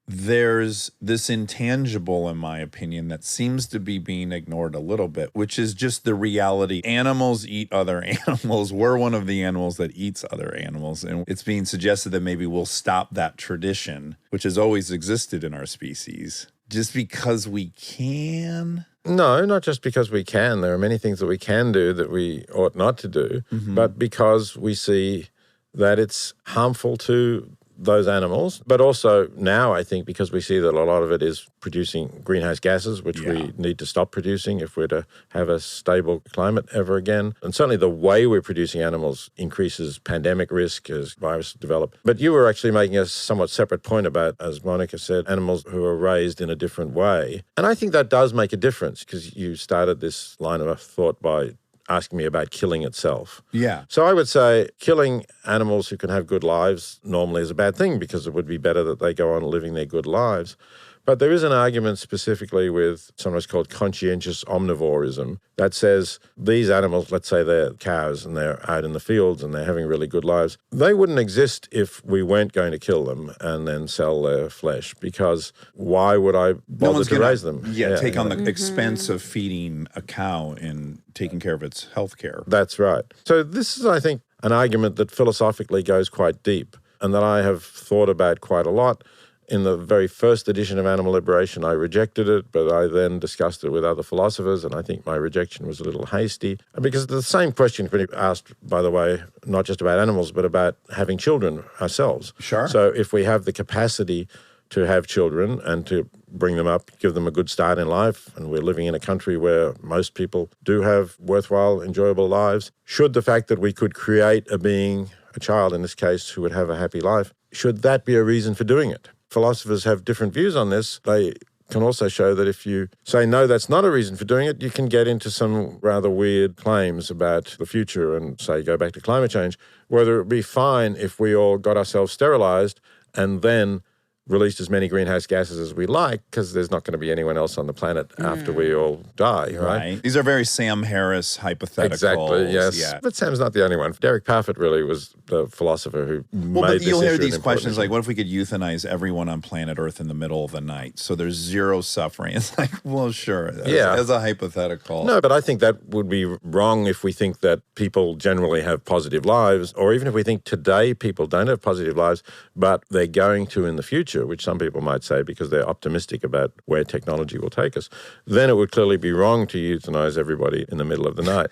There's this intangible, in my opinion, that seems to be being ignored a little bit, which is just the reality. Animals eat other animals. We're one of the animals that eats other animals. And it's being suggested that maybe we'll stop that tradition, which has always existed in our species, just because we can.
No, not just because we can. There are many things that we can do that we ought not to do, but because we see that it's harmful to those animals. But also now, I think, because we see that a lot of it is producing greenhouse gases, which we need to stop producing if we're to have a stable climate ever again. And certainly the way we're producing animals increases pandemic risk as viruses develop. But you were actually making a somewhat separate point about, as Monica said, animals who are raised in a different way. And I think that does make a difference, because you started this line of thought by asking me about killing itself.
Yeah.
So I would say killing animals who can have good lives normally is a bad thing because it would be better that they go on living their good lives. But there is an argument specifically with sometimes called conscientious omnivorism that says these animals, let's say they're cows and they're out in the fields and they're having really good lives, they wouldn't exist if we weren't going to kill them and then sell their flesh, because why would I bother to raise them?
Take on the expense of feeding a cow and taking care of its health care.
That's right. So this is, I think, an argument that philosophically goes quite deep and that I have thought about quite a lot. In the very first edition of Animal Liberation, I rejected it, but I then discussed it with other philosophers, and I think my rejection was a little hasty. Because the same question can be asked, by the way, not just about animals, but about having children ourselves.
Sure.
So if we have the capacity to have children and to bring them up, give them a good start in life, and we're living in a country where most people do have worthwhile, enjoyable lives, should the fact that we could create a being, a child in this case, who would have a happy life, should that be a reason for doing it? Philosophers have different views on this. They can also show that if you say, no, that's not a reason for doing it, you can get into some rather weird claims about the future and, say, go back to climate change, whether it would be fine if we all got ourselves sterilized and then released as many greenhouse gases as we like, because there's not going to be anyone else on the planet after we all die, right?
These are very Sam Harris hypotheticals.
Exactly, yes.
Yeah.
But Sam's not the only one. Derek Parfit really was the philosopher who made
But
this
you'll hear
issue
these
an important
questions
issue.
like, what if we could euthanize everyone on planet Earth in the middle of the night? So there's zero suffering. It's like, well, sure. As a hypothetical.
No, but I think that would be wrong if we think that people generally have positive lives, or even if we think today people don't have positive lives, but they're going to in the future, which some people might say because they're optimistic about where technology will take us. Then it would clearly be wrong to euthanize everybody in the middle of the night.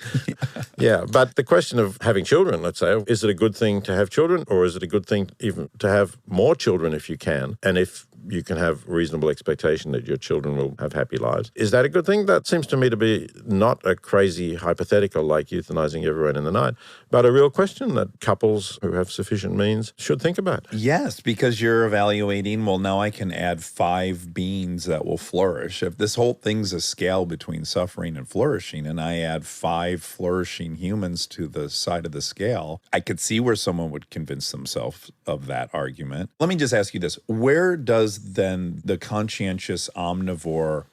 Yeah, but the question of having children, let's say, is it a good thing to have children, or is it a good thing even to have more children if you can? And if you can have reasonable expectation that your children will have happy lives. Is that a good thing? That seems to me to be not a crazy hypothetical like euthanizing everyone in the night, but a real question that couples who have sufficient means should think about.
Yes, because you're evaluating, well, now I can add 5 beings that will flourish. If this whole thing's a scale between suffering and flourishing, and I add 5 flourishing humans to the side of the scale, I could see where someone would convince themselves of that argument. Let me just ask you this. Where does then the conscientious omnivore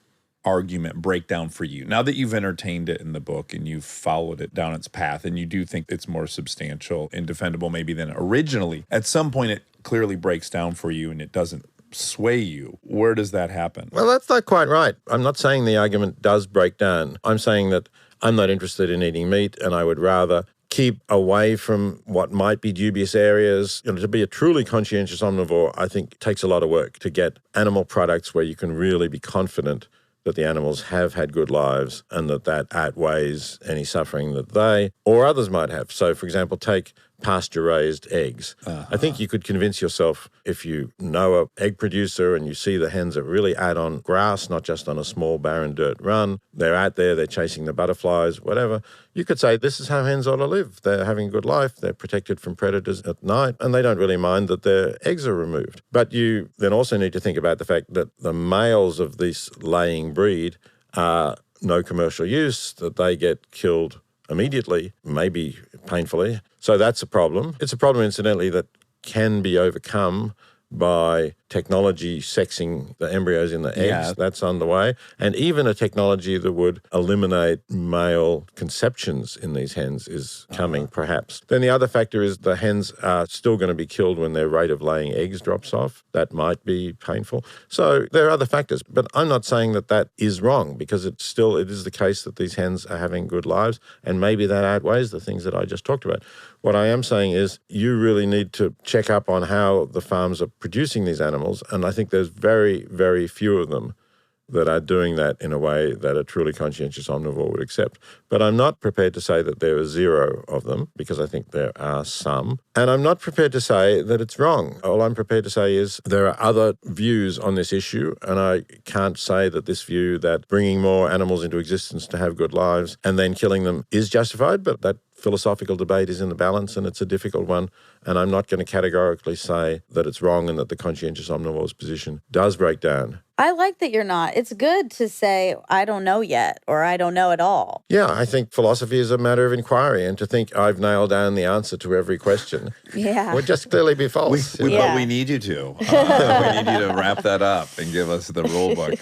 argument break down for you? Now that you've entertained it in the book and you've followed it down its path and you do think it's more substantial and defendable maybe than originally, at some point it clearly breaks down for you and it doesn't sway you. Where does that happen?
Well, that's not quite right. I'm not saying the argument does break down. I'm saying that I'm not interested in eating meat and I would rather keep away from what might be dubious areas. To be a truly conscientious omnivore, I think takes a lot of work to get animal products where you can really be confident that the animals have had good lives and that outweighs any suffering that they or others might have. So, for example, take pasture-raised eggs. I think you could convince yourself, if you know an egg producer and you see the hens are really out on grass, not just on a small barren dirt run, they're out there, they're chasing the butterflies, whatever, you could say this is how hens ought to live. They're having a good life, they're protected from predators at night, and they don't really mind that their eggs are removed. But you then also need to think about the fact that the males of this laying breed are no commercial use, that they get killed immediately, maybe painfully. So that's a problem. It's a problem, incidentally, that can be overcome by technology sexing the embryos in the eggs.
Yeah.
That's underway. And even a technology that would eliminate male conceptions in these hens is coming, perhaps. Then the other factor is the hens are still going to be killed when their rate of laying eggs drops off. That might be painful. So there are other factors. But I'm not saying that that is wrong, because it is the case that these hens are having good lives, and maybe that outweighs the things that I just talked about. What I am saying is you really need to check up on how the farms are producing these animals, and I think there's very, very few of them that are doing that in a way that a truly conscientious omnivore would accept. But I'm not prepared to say that there are 0 of them, because I think there are some. And I'm not prepared to say that it's wrong. All I'm prepared to say is there are other views on this issue, and I can't say that this view that bringing more animals into existence to have good lives and then killing them is justified, but that philosophical debate is in the balance, and it's a difficult one. And I'm not going to categorically say that it's wrong and that the conscientious omnivore's position does break down.
I like that you're not. It's good to say, I don't know yet, or I don't know at all.
Yeah, I think philosophy is a matter of inquiry, and to think I've nailed down the answer to every question
Yeah.
would just clearly be false.
But
Yeah.
we need you to. We need you to wrap that up and give us the rule book.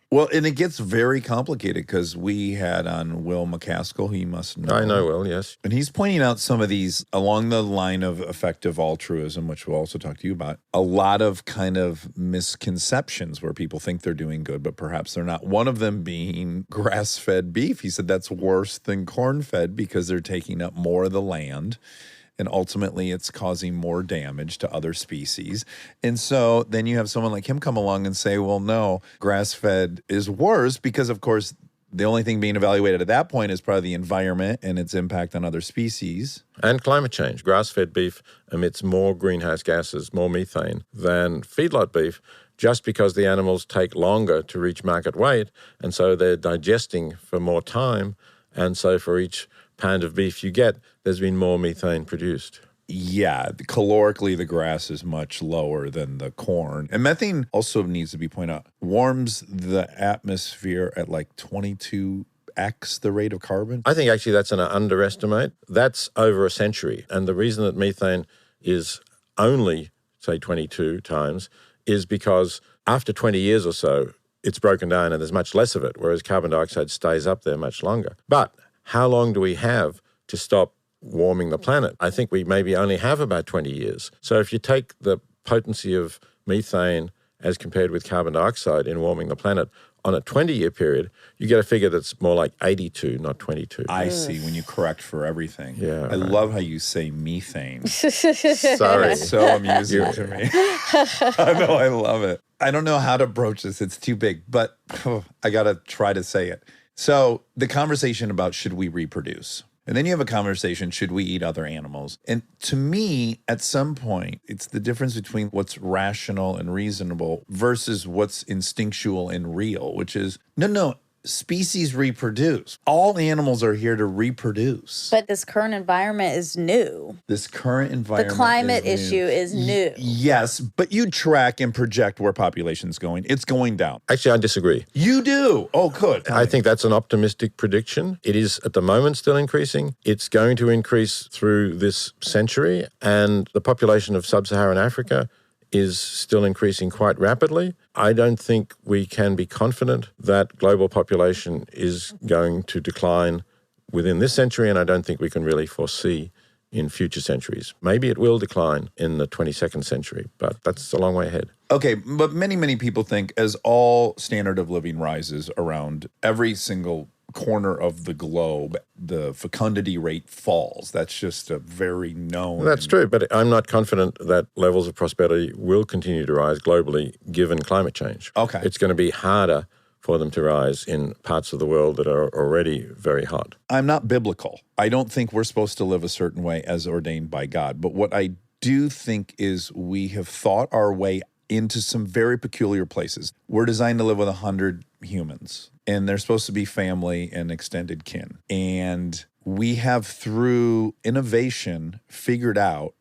Well, and it gets very complicated because we had on Will McCaskill, he must know.
I know, Will, yes.
And he's pointing out some of these along the line of effective altruism, which we'll also talk to you about. A lot of kind of misconceptions where people think they're doing good, but perhaps they're not. One of them being grass-fed beef. He said that's worse than corn-fed because they're taking up more of the land. And ultimately, it's causing more damage to other species. And so then you have someone like him come along and say, well, no, grass-fed is worse because, of course, the only thing being evaluated at that point is probably the environment and its impact on other species.
And climate change. Grass-fed beef emits more greenhouse gases, more methane than feedlot beef, just because the animals take longer to reach market weight, and so they're digesting for more time. And so for each pound of beef you get, there's been more methane produced.
Yeah, calorically, the grass is much lower than the corn. And methane also needs to be pointed out, warms the atmosphere at like 22x the rate of carbon.
I think actually that's an underestimate. That's over a century. And the reason that methane is only, say, 22 times is because after 20 years or so, it's broken down and there's much less of it, whereas carbon dioxide stays up there much longer. But how long do we have to stop warming the planet? I think we maybe only have about 20 years. So if you take the potency of methane as compared with carbon dioxide in warming the planet on a 20-year period, you get a figure that's more like 82, not 22.
I see, when you correct for everything.
Yeah,
I love how you say methane.
Sorry.
It's so amusing to me. I know, I love it. I don't know how to broach this. It's too big, but I got to try to say it. So the conversation about should we reproduce? And then you have a conversation, should we eat other animals? And to me, at some point, it's the difference between what's rational and reasonable versus what's instinctual and real, which is, no, species reproduce. All animals are here to reproduce.
But this current environment is new.
This current environment,
The climate
is new.
issue is new.
Yes, but you track and project where population's going. It's going down.
Actually, I disagree.
You do. Oh, good.
I think that's an optimistic prediction. It is at the moment still increasing. It's going to increase through this century, and the population of sub-Saharan Africa is still increasing quite rapidly. I don't think we can be confident that global population is going to decline within this century, and I don't think we can really foresee in future centuries. Maybe it will decline in the 22nd century, but that's a long way ahead.
Okay, but many people think as all standard of living rises around every single corner of the globe, the fecundity rate falls. That's just a very known...
That's true, but I'm not confident that levels of prosperity will continue to rise globally given climate change.
Okay.
It's going to be harder for them to rise in parts of the world that are already very hot.
I'm not biblical. I don't think we're supposed to live a certain way as ordained by God. But what I do think is we have thought our way into some very peculiar places. We're designed to live with 100 humans, and they're supposed to be family and extended kin. And we have, through innovation, figured out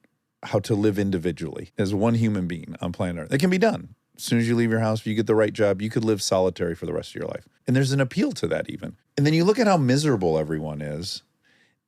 how to live individually as one human being on planet Earth. It can be done. As soon as you leave your house, if you get the right job, you could live solitary for the rest of your life. And there's an appeal to that even. And then you look at how miserable everyone is,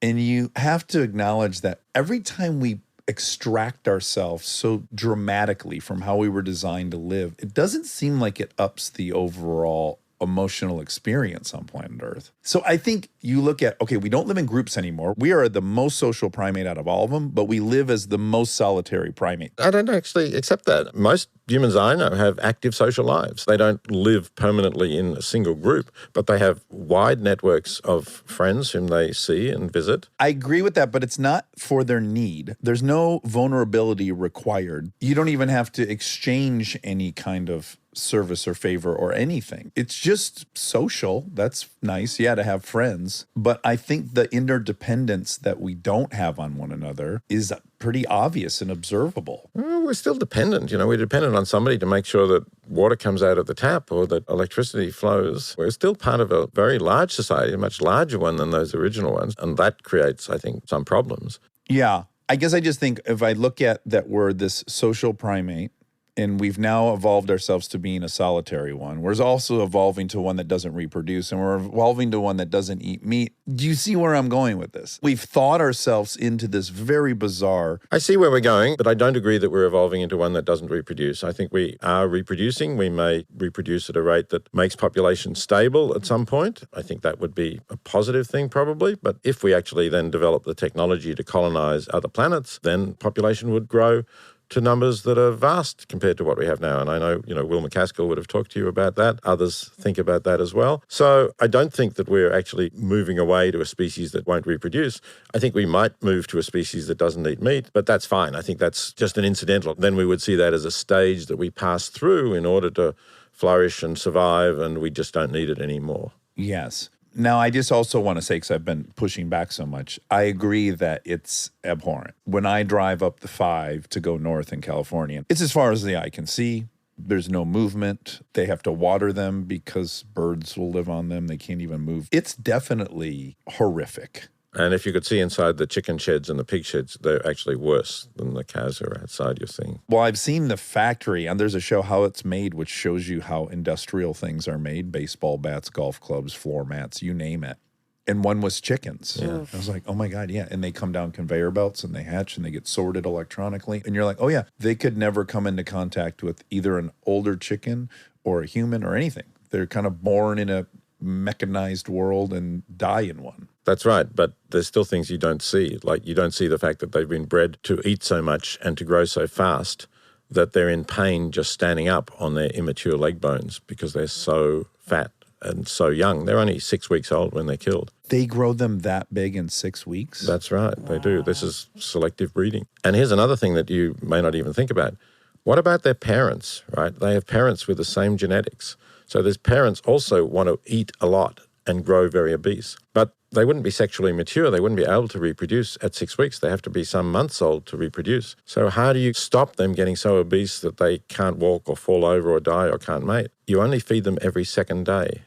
and you have to acknowledge that every time we extract ourselves so dramatically from how we were designed to live, it doesn't seem like it ups the overall emotional experience on planet Earth. So I think you look at, okay, we don't live in groups anymore. We are the most social primate out of all of them, but we live as the most solitary primate.
I don't actually accept that. Most humans I know have active social lives. They don't live permanently in a single group, but they have wide networks of friends whom they see and visit.
I agree with that, but it's not for their need. There's no vulnerability required. You don't even have to exchange any kind of service or favor or anything. It's just social. That's nice, yeah, to have friends. But I think the interdependence that we don't have on one another is pretty obvious and observable.
Well, we're still dependent. We're dependent on somebody to make sure that water comes out of the tap or that electricity flows. We're still part of a very large society, a much larger one than those original ones. And that creates, I think, some problems.
Yeah. I guess I just think if I look at that we're this social primate, and we've now evolved ourselves to being a solitary one. We're also evolving to one that doesn't reproduce, and we're evolving to one that doesn't eat meat. Do you see where I'm going with this? We've thought ourselves into this very bizarre...
I see where we're going, but I don't agree that we're evolving into one that doesn't reproduce. I think we are reproducing. We may reproduce at a rate that makes population stable at some point. I think that would be a positive thing probably. But if we actually then develop the technology to colonize other planets, then population would grow to numbers that are vast compared to what we have now. And I know, Will McCaskill would have talked to you about that. Others think about that as well. So I don't think that we're actually moving away to a species that won't reproduce. I think we might move to a species that doesn't eat meat, but that's fine. I think that's just an incidental. Then we would see that as a stage that we pass through in order to flourish and survive, and we just don't need it anymore.
Yes. Now, I just also want to say, because I've been pushing back so much, I agree that it's abhorrent. When I drive up the 5 to go north in California, it's as far as the eye can see. There's no movement. They have to water them because birds will live on them. They can't even move. It's definitely horrific.
And if you could see inside the chicken sheds and the pig sheds, they're actually worse than the cows that are outside you're seeing.
Well, I've seen the factory, and there's a show, How It's Made, which shows you how industrial things are made. Baseball bats, golf clubs, floor mats, you name it. And one was chickens. Yeah. I was like, oh my God, yeah. And they come down conveyor belts and they hatch and they get sorted electronically. And you're like, oh yeah, they could never come into contact with either an older chicken or a human or anything. They're kind of born in a mechanized world and die in one.
That's right, but there's still things you don't see. Like you don't see the fact that they've been bred to eat so much and to grow so fast that they're in pain just standing up on their immature leg bones because they're so fat and so young. They're only 6 weeks old when they're killed.
They grow them that big in 6 weeks?
That's right, they do. This is selective breeding. And here's another thing that you may not even think about. What about their parents, right? They have parents with the same genetics. So these parents also want to eat a lot and grow very obese. But they wouldn't be sexually mature. They wouldn't be able to reproduce at 6 weeks. They have to be some months old to reproduce. So how do you stop them getting so obese that they can't walk or fall over or die or can't mate? You only feed them every second day.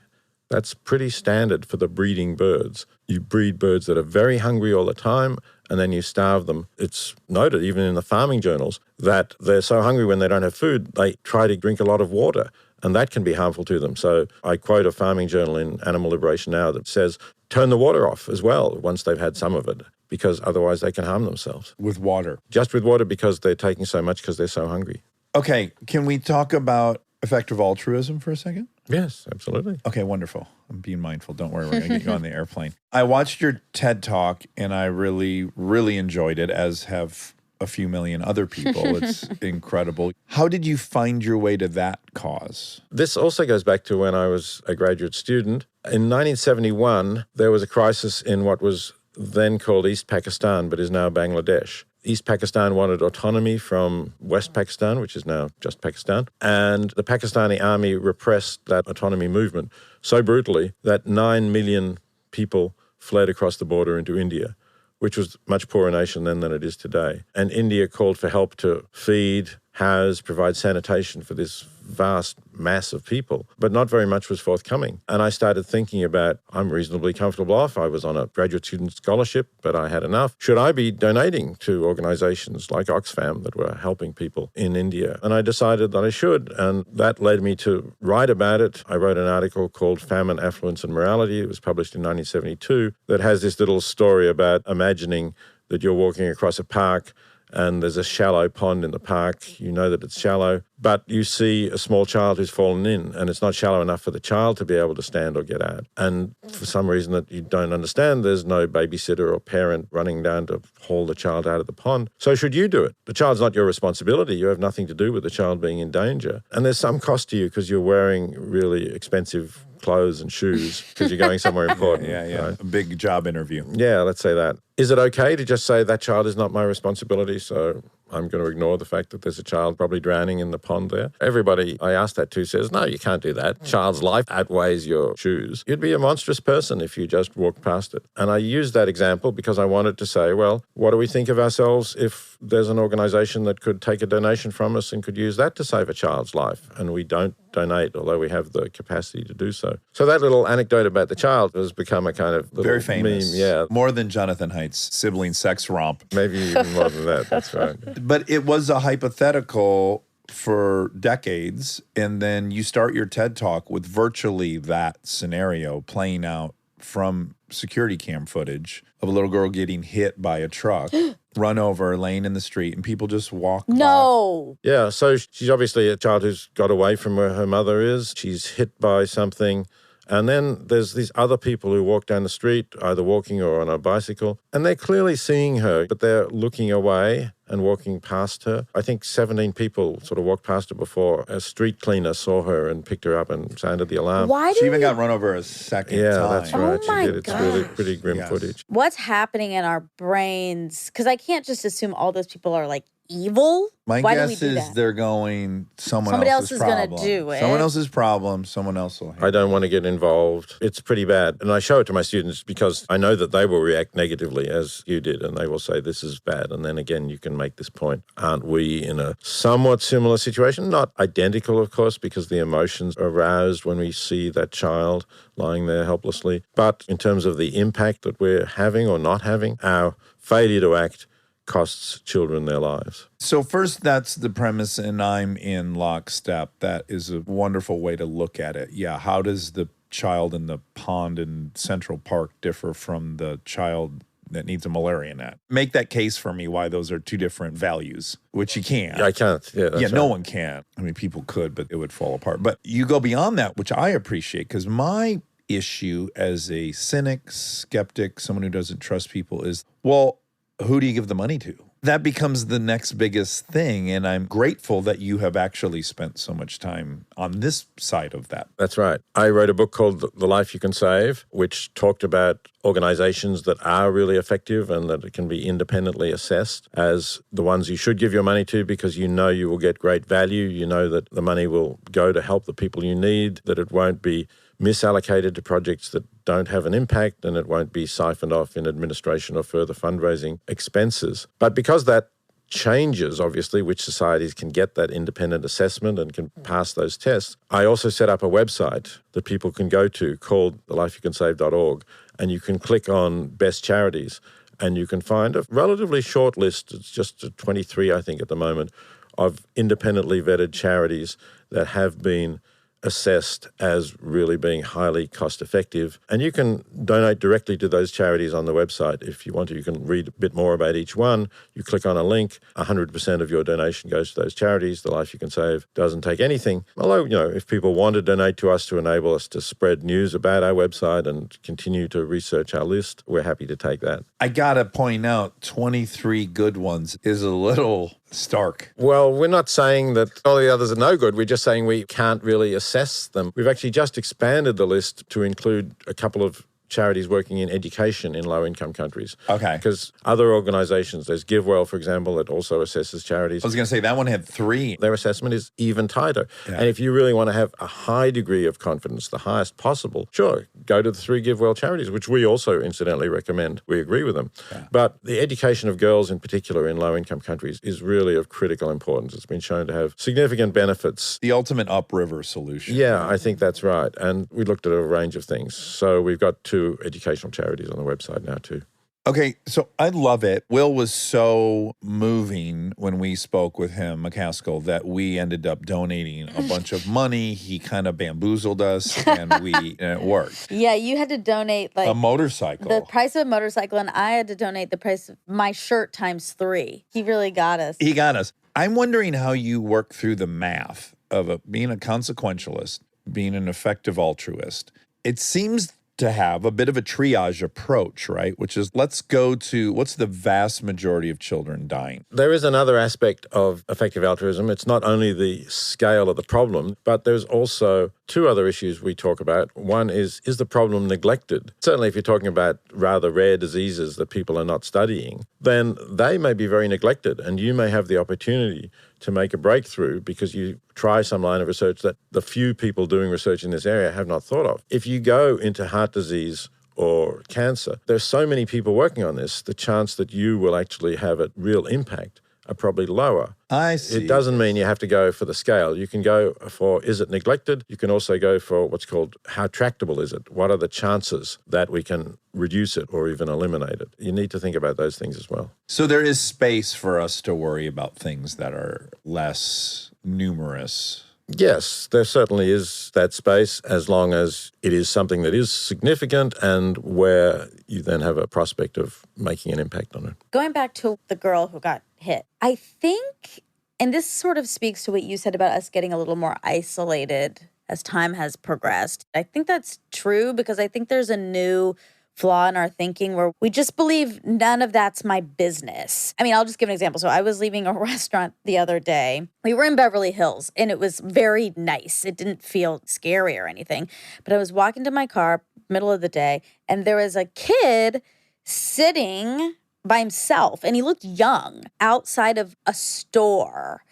That's pretty standard for the breeding birds. You breed birds that are very hungry all the time, and then you starve them. It's noted, even in the farming journals, that they're so hungry when they don't have food, they try to drink a lot of water, and that can be harmful to them. So I quote a farming journal in Animal Liberation Now that says, turn the water off as well once they've had some of it, because otherwise they can harm themselves.
With water?
Just with water because they're taking so much because they're so hungry.
Okay, can we talk about effective altruism for a second?
Yes, absolutely.
Okay, wonderful. I'm being mindful. Don't worry, we're going to get you on the airplane. I watched your TED Talk, and I really, really enjoyed it, as have a few million other people. It's incredible. How did you find your way to that cause?
This also goes back to when I was a graduate student. In 1971, there was a crisis in what was then called East Pakistan, but is now Bangladesh. East Pakistan wanted autonomy from West Pakistan, which is now just Pakistan, and the Pakistani army repressed that autonomy movement so brutally that 9 million people fled across the border into India, which was a much poorer nation then than it is today. And India called for help to feed, house, provide sanitation for this vast mass of people, but not very much was forthcoming. And I started thinking about, I'm reasonably comfortable off. I was on a graduate student scholarship, but I had enough. Should I be donating to organizations like Oxfam that were helping people in India? And I decided that I should, and that led me to write about it. I wrote an article called Famine, Affluence and Morality. It was published in 1972 that has this little story about imagining that you're walking across a park and there's a shallow pond in the park. You know that it's shallow, but you see a small child who's fallen in, and it's not shallow enough for the child to be able to stand or get out. And for some reason that you don't understand, there's no babysitter or parent running down to haul the child out of the pond. So should you do it? The child's not your responsibility. You have nothing to do with the child being in danger. And there's some cost to you because you're wearing really expensive clothes and shoes because you're going somewhere important.
Yeah.
Right?
A big job interview.
Yeah, let's say that. Is it okay to just say that child is not my responsibility, so I'm going to ignore the fact that there's a child probably drowning in the pond there. Everybody I ask that to says, no, you can't do that. Child's life outweighs your shoes. You'd be a monstrous person if you just walked past it. And I use that example because I wanted to say, well, what do we think of ourselves if there's an organization that could take a donation from us and could use that to save a child's life? And we don't donate, although we have the capacity to do so. So that little anecdote about the child has become a kind of little
Very famous.
meme. Yeah,
More than Jonathan Haidt's sibling sex romp.
maybe even more than that. That's right.
But it was a hypothetical for decades. And then you start your TED Talk with virtually that scenario playing out from security cam footage of a little girl getting hit by a truck, run over, laying in the street, and people just walk by.
No.
Yeah, so she's obviously a child who's got away from where her mother is. She's hit by something. And then there's these other people who walk down the street, either walking or on a bicycle, and they're clearly seeing her, but they're looking away and walking past her. I think 17 people sort of walked past her before a street cleaner saw her and picked her up and sounded the alarm.
Why
She
do
even
we-
got run over a second
Yeah,
time.
that's right.
Oh
She
my
did. It's really
gosh.
pretty grim
Yes.
footage.
What's happening in our brains? Because I can't just assume all those people are like evil.
My
Why do we
guess
do
is
that?
they're going
Somebody else
else's
is gonna
problem.
do it.
Someone else's problem. Someone else will handle
I don't want to get involved. It's pretty bad. And I show it to my students because I know that they will react negatively as you did, and they will say, this is bad. And then again, you can make this point. Aren't we in a somewhat similar situation? Not identical, of course, because the emotions are aroused when we see that child lying there helplessly. But in terms of the impact that we're having or not having, our failure to act costs children their lives.
So first, that's the premise, and I'm in lockstep. That is a wonderful way to look at it. Yeah, how does the child in the pond in Central Park differ from the child that needs a malaria net? Make that case for me why those are two different values, which you can't.
I can't. Yeah, that's
No
right.
one can. I mean, people could, but it would fall apart. But you go beyond that, which I appreciate, because my issue as a cynic, skeptic, someone who doesn't trust people is, well, who do you give the money to? That becomes the next biggest thing. And I'm grateful that you have actually spent so much time on this side of that.
That's right. I wrote a book called The Life You Can Save, which talked about organizations that are really effective and that it can be independently assessed as the ones you should give your money to because you know you will get great value. You know that the money will go to help the people you need, that it won't be misallocated to projects that don't have an impact, and it won't be siphoned off in administration or further fundraising expenses. But because that changes, obviously, which societies can get that independent assessment and can pass those tests, I also set up a website that people can go to called thelifeyoucansave.org, and you can click on best charities, and you can find a relatively short list, it's just 23, I think, at the moment, of independently vetted charities that have been assessed as really being highly cost effective. And you can donate directly to those charities on the website if you want to. You can read a bit more about each one. You click on a link, 100% of your donation goes to those charities. The Life You Can Save doesn't take anything. Although, if people want to donate to us to enable us to spread news about our website and continue to research our list, we're happy to take that.
I got to point out 23 good ones is a little stark.
Well, we're not saying that all the others are no good. We're just saying we can't really assess them. We've actually just expanded the list to include a couple of charities working in education in low-income countries.
Okay.
Because other organizations, there's GiveWell, for example, that also assesses charities.
I was going to say that one had 3.
Their assessment is even tighter.
Yeah.
And if you really want to have a high degree of confidence, the highest possible, sure, go to the 3 GiveWell charities, which we also incidentally recommend. We agree with them.
Yeah.
But the education of girls in particular in low-income countries is really of critical importance. It's been shown to have significant benefits.
The ultimate upriver solution.
Yeah, I think that's right. And we looked at a range of things. So we've got 2 educational charities on the website now too.
Okay, so I love it. Will was so moving when we spoke with him, McCaskill, that we ended up donating a bunch of money. He kind of bamboozled us, and it worked.
Yeah, you had to donate like
A motorcycle.
the price of a motorcycle, and I had to donate the price of my shirt times 3. He really got us.
He got us. I'm wondering how you work through the math of being a consequentialist, being an effective altruist. It seems to have a bit of a triage approach, right? Which is, let's go to what's the vast majority of children dying?
There is another aspect of effective altruism. It's not only the scale of the problem, but there's also two other issues we talk about. One is the problem neglected? Certainly if you're talking about rather rare diseases that people are not studying, then they may be very neglected, and you may have the opportunity to make a breakthrough because you try some line of research that the few people doing research in this area have not thought of. If you go into heart disease or cancer, there's so many people working on this, the chance that you will actually have a real impact are probably lower.
I see.
It doesn't mean you have to go for the scale. You can go for, is it neglected? You can also go for what's called, how tractable is it? What are the chances that we can reduce it or even eliminate it? You need to think about those things as well.
So there is space for us to worry about things that are less numerous.
Yes, there certainly is that space as long as it is something that is significant and where you then have a prospect of making an impact on it.
Going back to the girl who got hit, I think, and this sort of speaks to what you said about us getting a little more isolated as time has progressed. I think that's true because I think there's a new flaw in our thinking where we just believe none of that's my business. I mean, I'll just give an example. So I was leaving a restaurant the other day. We were in Beverly Hills and it was very nice. It didn't feel scary or anything. But I was walking to my car, middle of the day, and there was a kid sitting by himself, and he looked young, outside of a store.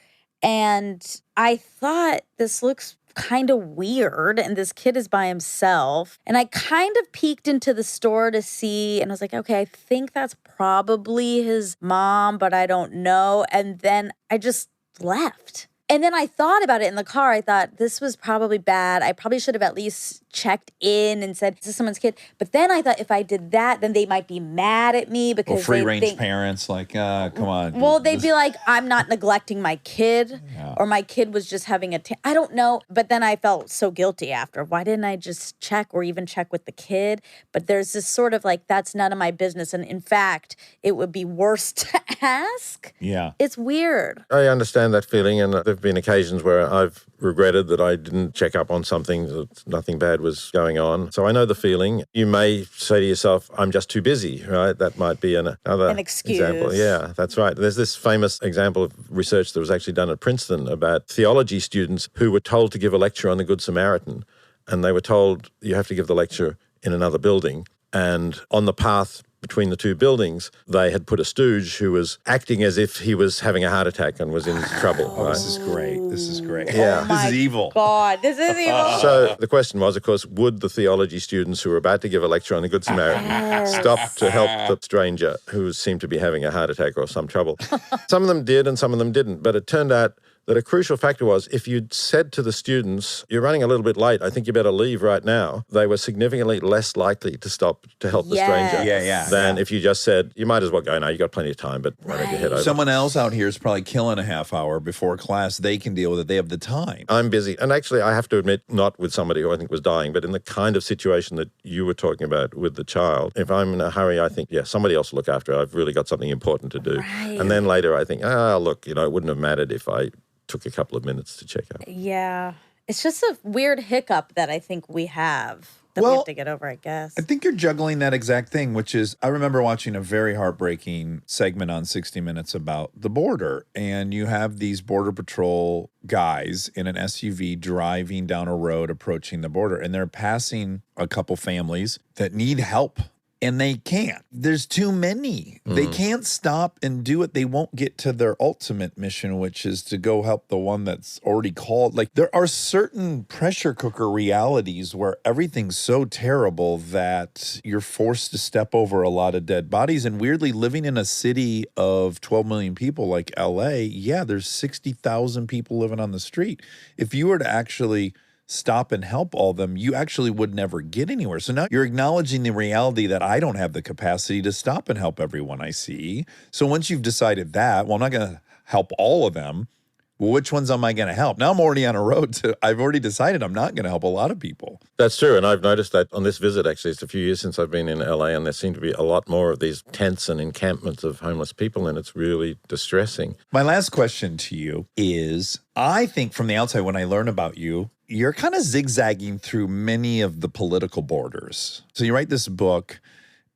And I thought, this looks kind of weird, and this kid is by himself. And I kind of peeked into the store to see, and I was like, okay, I think that's probably his mom, but I don't know. And then I just left. And then I thought about it in the car. I thought, this was probably bad. I probably should have at least checked in and said, this is someone's kid. But then I thought, if I did that, then they might be mad at me because
Well, free-range parents, like, come on.
Well, they'd be like, I'm not neglecting my kid, or my kid was just having I don't know. But then I felt so guilty after. Why didn't I just check or even check with the kid? But there's this sort of like, that's none of my business. And in fact, it would be worse to ask.
Yeah.
It's weird.
I understand that feeling, and there have been occasions where I've regretted that I didn't check up on something, that nothing bad was going on. So I know the feeling. You may say to yourself, I'm just too busy, right? That might be another
excuse.
example. Yeah, that's right. There's this famous example of research that was actually done at Princeton about theology students who were told to give a lecture on the Good Samaritan, and they were told, you have to give the lecture in another building. And on the path between the two buildings, they had put a stooge who was acting as if he was having a heart attack and was in trouble.
Oh,
right?
This is great. This is great.
Yeah.
This is evil.
God, this is evil.
So the question was, of course, would the theology students who were about to give a lecture on the Good Samaritan stop to help the stranger who seemed to be having a heart attack or some trouble? Some of them did and some of them didn't, but it turned out that a crucial factor was if you'd said to the students, you're running a little bit late, I think you better leave right now, they were significantly less likely to stop to help the stranger than if you just said, you might as well go now, you got plenty of time, but why don't you head over?
Someone else out here is probably killing a half hour before class. They can deal with it. They have the time.
I'm busy. And actually, I have to admit, not with somebody who I think was dying, but in the kind of situation that you were talking about with the child, if I'm in a hurry, I think, somebody else will look after it. I've really got something important to do.
Right.
And then later I think, look, it wouldn't have mattered if I took a couple of minutes to check out.
Yeah. It's just a weird hiccup that I think we have that we have to get over, I guess.
I think you're juggling that exact thing, which is, I remember watching a very heartbreaking segment on 60 Minutes about the border. And you have these Border Patrol guys in an SUV driving down a road approaching the border. And they're passing a couple families that need help. And they can't. There's too many. They can't stop and do it. They won't get to their ultimate mission, which is to go help the one that's already called. Like, there are certain pressure cooker realities where everything's so terrible that you're forced to step over a lot of dead bodies. And weirdly, living in a city of 12 million people like LA, there's 60,000 people living on the street. If you were to actually stop and help all of them, you actually would never get anywhere. So now you're acknowledging the reality that I don't have the capacity to stop and help everyone I see. So once you've decided that, well, I'm not going to help all of them. Well, which ones am I going to help? Now I'm already on a road to, I've already decided I'm not going to help a lot of people.
That's true. And I've noticed that on this visit, actually, it's a few years since I've been in LA, and there seem to be a lot more of these tents and encampments of homeless people, and it's really distressing.
My last question to you is, I think from the outside, when I learn about you, you're kind of zigzagging through many of the political borders. So you write this book,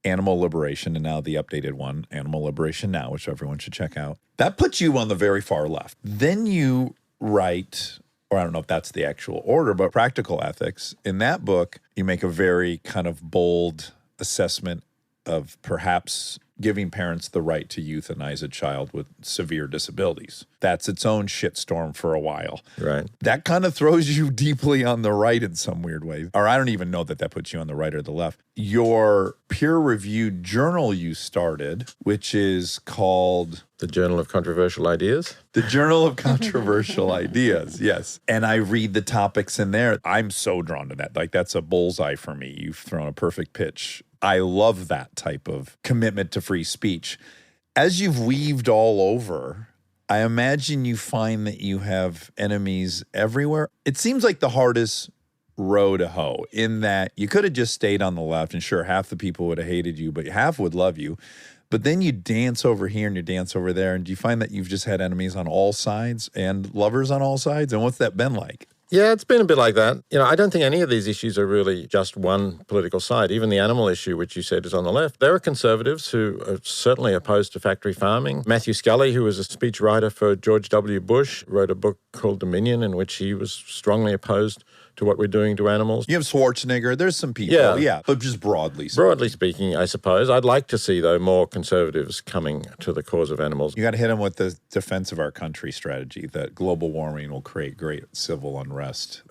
Animal Liberation, and now the updated one, Animal Liberation Now, which everyone should check out. That puts you on the very far left. Then you write or I don't know if that's the actual order, but practical ethics. In that book, you make a very kind of bold assessment of perhaps giving parents the right to euthanize a child with severe disabilities. That's its own shitstorm for a while.
Right.
That kind of throws you deeply on the right in some weird way. Or I don't even know that puts you on the right or the left. Your peer-reviewed journal you started, which is called
The Journal of Controversial Ideas.
The Journal of Controversial Ideas, yes. And I read the topics in there. I'm so drawn to that. Like, that's a bullseye for me. You've thrown a perfect pitch. I love that type of commitment to free speech. As you've weaved all over, I imagine you find that you have enemies everywhere. It seems like the hardest row to hoe in that you could have just stayed on the left, and sure, half the people would have hated you, but half would love you. But then you dance over here and you dance over there, and do you find that you've just had enemies on all sides and lovers on all sides? And what's that been like?
Yeah, it's been a bit like that. I don't think any of these issues are really just one political side. Even the animal issue, which you said is on the left. There are conservatives who are certainly opposed to factory farming. Matthew Scully, who was a speechwriter for George W. Bush, wrote a book called Dominion, in which he was strongly opposed to what we're doing to animals.
You have Schwarzenegger. There's some people, yeah, but just broadly speaking.
Broadly speaking, I suppose. I'd like to see, though, more conservatives coming to the cause of animals.
You got to hit them with the defense of our country strategy that global warming will create great civil unrest.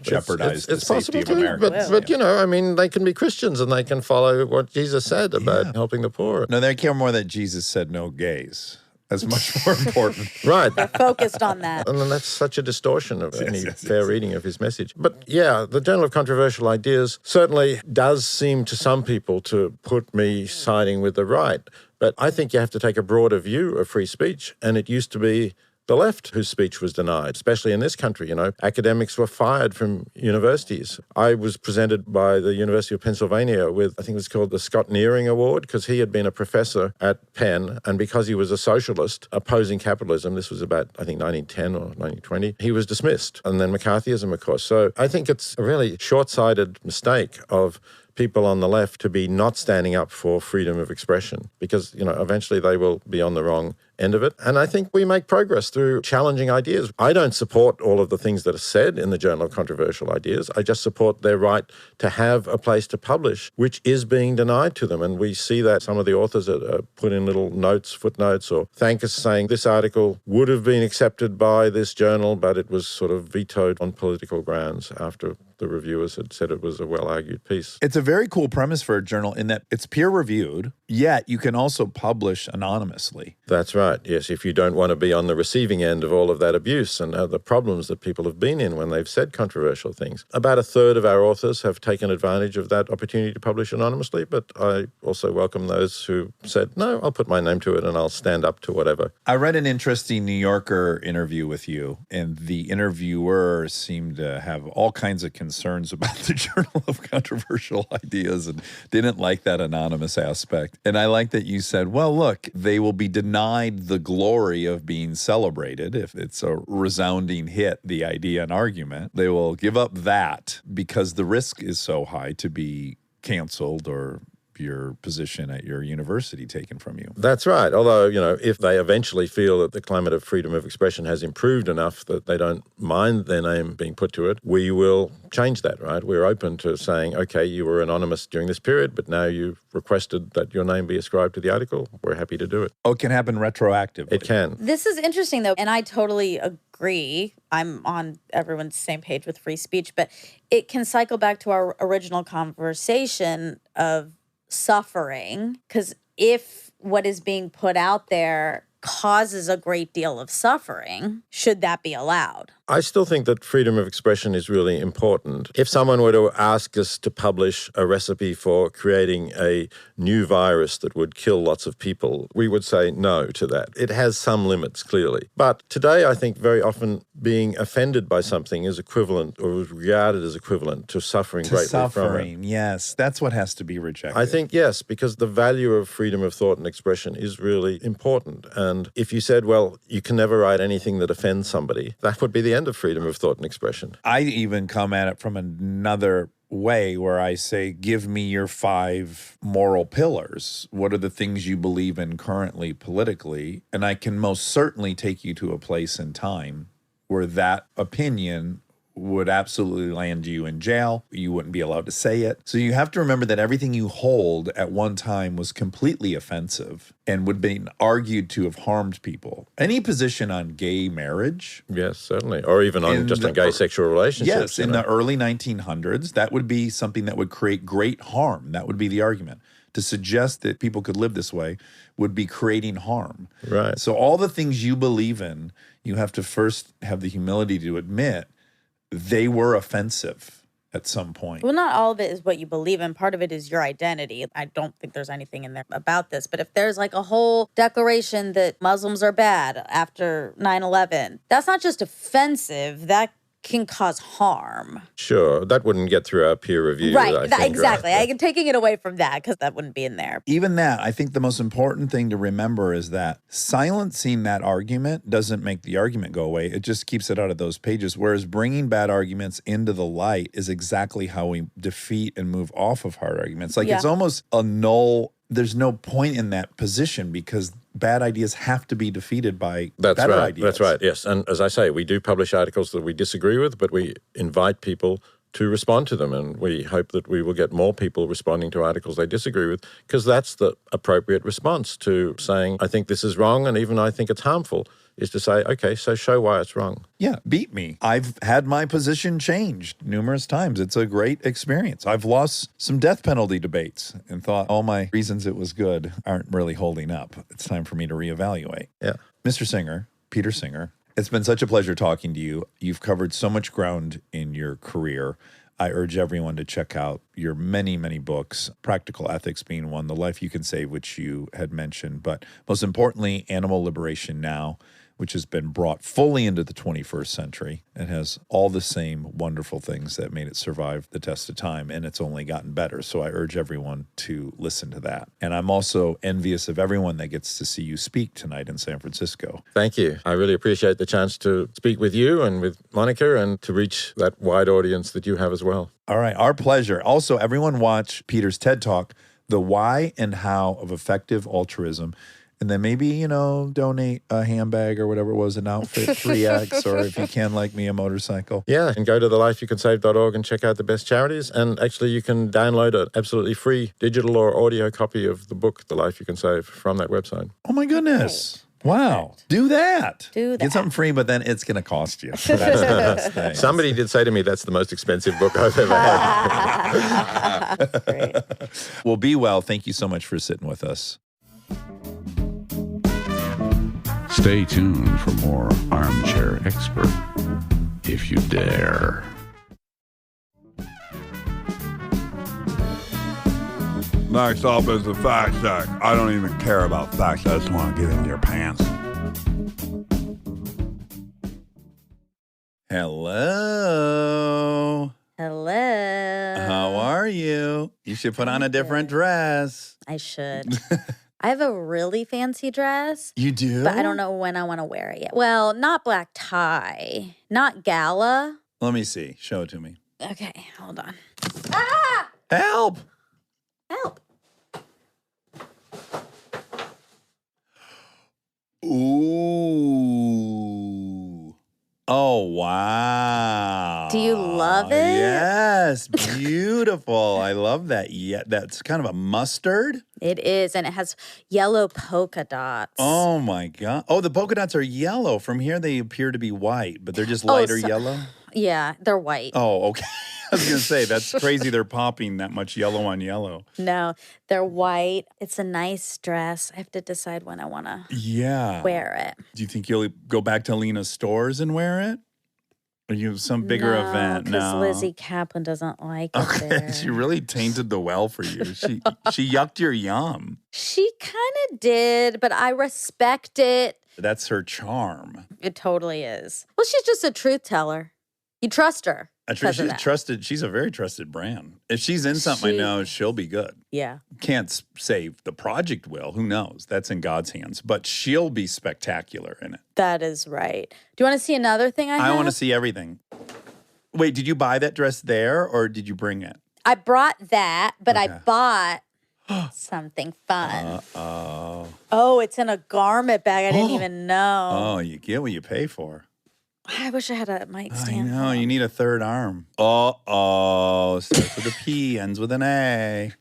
Jeopardize the safety of Americans.
But they can be Christians and they can follow what Jesus said about helping the poor.
No, they care more that Jesus said no gays. That's much more important.
Right.
They're focused on that.
And that's such a distortion of any fair reading of his message. But yeah, the Journal of Controversial Ideas certainly does seem to some people to put me siding with the right. But I think you have to take a broader view of free speech. And it used to be the left whose speech was denied, especially in this country. Academics were fired from universities. I was presented by the University of Pennsylvania with, I think it was called the Scott Nearing Award, because he had been a professor at Penn, and because he was a socialist opposing capitalism, this was about, I think, 1910 or 1920, he was dismissed. And then McCarthyism, of course. So I think it's a really short-sighted mistake of people on the left to be not standing up for freedom of expression, because, eventually they will be on the wrong end of it. And I think we make progress through challenging ideas. I don't support all of the things that are said in the Journal of Controversial Ideas. I just support their right to have a place to publish, which is being denied to them. And we see that some of the authors put in little notes, footnotes, or thank us saying this article would have been accepted by this journal, but it was sort of vetoed on political grounds after the reviewers had said it was a well-argued piece.
It's a very cool premise for a journal in that it's peer-reviewed, yet you can also publish anonymously.
That's right, yes, if you don't want to be on the receiving end of all of that abuse and the problems that people have been in when they've said controversial things. About a third of our authors have taken advantage of that opportunity to publish anonymously, but I also welcome those who said, no, I'll put my name to it and I'll stand up to whatever.
I read an interesting New Yorker interview with you, and the interviewer seemed to have all kinds of concerns about the Journal of Controversial Ideas and didn't like that anonymous aspect. And I like that you said, well, look, they will be denied the glory of being celebrated if it's a resounding hit, the idea and argument. They will give up that because the risk is so high to be canceled or your position at your university taken from you.
That's right. Although, if they eventually feel that the climate of freedom of expression has improved enough that they don't mind their name being put to it, we will change that, right? We're open to saying, okay, you were anonymous during this period, but now you've requested that your name be ascribed to the article. We're happy to do it.
Oh, it can happen retroactively.
It can.
This is interesting, though, and I totally agree. I'm on everyone's same page with free speech, but it can cycle back to our original conversation of suffering, because if what is being put out there causes a great deal of suffering, should that be allowed?
I still think that freedom of expression is really important. If someone were to ask us to publish a recipe for creating a new virus that would kill lots of people, we would say no to that. It has some limits, clearly. But today, I think very often being offended by something is equivalent or is regarded as equivalent to suffering greatly from it.
Yes. That's what has to be rejected.
I think, yes, because the value of freedom of thought and expression is really important. And if you said, well, you can never write anything that offends somebody, that would be the end of freedom of thought and expression.
I even come at it from another way where I say, give me your 5 moral pillars. What are the things you believe in currently politically? And I can most certainly take you to a place in time where that opinion would absolutely land you in jail. You wouldn't be allowed to say it. So you have to remember that everything you hold at one time was completely offensive and would be argued to have harmed people. Any position on gay marriage.
Yes, certainly. Or even on gay sexual relationships.
Yes, in the early 1900s, that would be something that would create great harm. That would be the argument. To suggest that people could live this way would be creating harm.
Right.
So all the things you believe in, you have to first have the humility to admit they were offensive at some point.
Well, not all of it is what you believe in. Part of it is your identity. I don't think there's anything in there about this. But if there's like a whole declaration that Muslims are bad after 9/11, that's not just offensive. That can cause harm.
Sure, that wouldn't get through our peer review.
Right,
I think,
exactly.
Right?
I'm taking it away from that because that wouldn't be in there.
Even that, I think the most important thing to remember is that silencing that argument doesn't make the argument go away. It just keeps it out of those pages. Whereas bringing bad arguments into the light is exactly how we defeat and move off of hard arguments. Like it's almost a null. There's no point in that position because bad ideas have to be defeated by better ideas.
That's right, yes. And as I say, we do publish articles that we disagree with, but we invite people to respond to them. And we hope that we will get more people responding to articles they disagree with, because that's the appropriate response to saying, I think this is wrong, and even I think it's harmful, is to say, okay, so show why it's wrong.
Yeah, beat me. I've had my position changed numerous times. It's a great experience. I've lost some death penalty debates and thought all my reasons it was good aren't really holding up. It's time for me to reevaluate.
Yeah.
Mr. Singer, Peter Singer, it's been such a pleasure talking to you. You've covered so much ground in your career. I urge everyone to check out your many, many books, Practical Ethics being one, The Life You Can Save, which you had mentioned, but most importantly, Animal Liberation Now, which has been brought fully into the 21st century and has all the same wonderful things that made it survive the test of time, and it's only gotten better. So I urge everyone to listen to that. And I'm also envious of everyone that gets to see you speak tonight in San Francisco.
Thank you. I really appreciate the chance to speak with you and with Monica and to reach that wide audience that you have as well.
All right, our pleasure. Also, everyone watch Peter's TED Talk, The Why and How of Effective Altruism. And then maybe, donate a handbag or whatever it was, an outfit, 3X, or if you can, like me, a motorcycle.
Yeah, and go to thelifeyoucansave.org and check out the best charities. And actually, you can download an absolutely free digital or audio copy of the book, The Life You Can Save, from that website.
Oh, my goodness. Wow. Do that.
Do that.
Get something free, but then it's going to cost you. That's the best thing.
Somebody did say to me, that's the most expensive book I've ever had.
Great.
Well, be well. Thank you so much for sitting with us.
Stay tuned for more Armchair Expert, if you dare.
Next up is the fact check. I don't even care about facts. I just want to get in your pants.
Hello.
Hello.
How are you? You should put on a different dress.
I should. I have a really fancy dress,
You do?
but I don't know when I want to wear it yet. Well, not black tie, not gala.
Let me see. Show it to me.
Okay, hold on.
Help.
Help.
Ooh. Oh, wow.
Do you love it?
Yes. Beautiful. I love that. Yeah, that's kind of a mustard.
It is, and it has yellow polka dots.
Oh, my God. Oh, the polka dots are yellow. From here, they appear to be white, but they're just lighter yellow.
Yeah, they're white.
Oh, okay. I was going to say, that's crazy they're popping that much yellow on yellow.
No, they're white. It's a nice dress. I have to decide when I want to wear it.
Do you think you'll go back to Lena's stores and wear it? Or you have some bigger event?
Because
No.
Lizzie Kaplan doesn't like it
Okay,
there.
she really tainted the well for you. She yucked your yum.
She kind of did, but I respect it.
That's her charm.
It totally is. Well, she's just a truth teller. You trust her.
She's trusted. She's a very trusted brand. If she's in something, I know she'll be good.
Yeah.
Can't say the project will. Who knows? That's in God's hands. But she'll be spectacular in it.
That is right. Do you want to see another thing I have?
I want to see everything. Wait, did you buy that dress there or did you bring it?
I brought that, but I
Okay.
bought something fun.
Uh-oh.
Oh, it's in a garment bag. I didn't even know.
Oh, you get what you pay for.
I wish I had a mic
I
stand.
know, you need a third arm. Uh-oh. Starts with a P, ends with an A.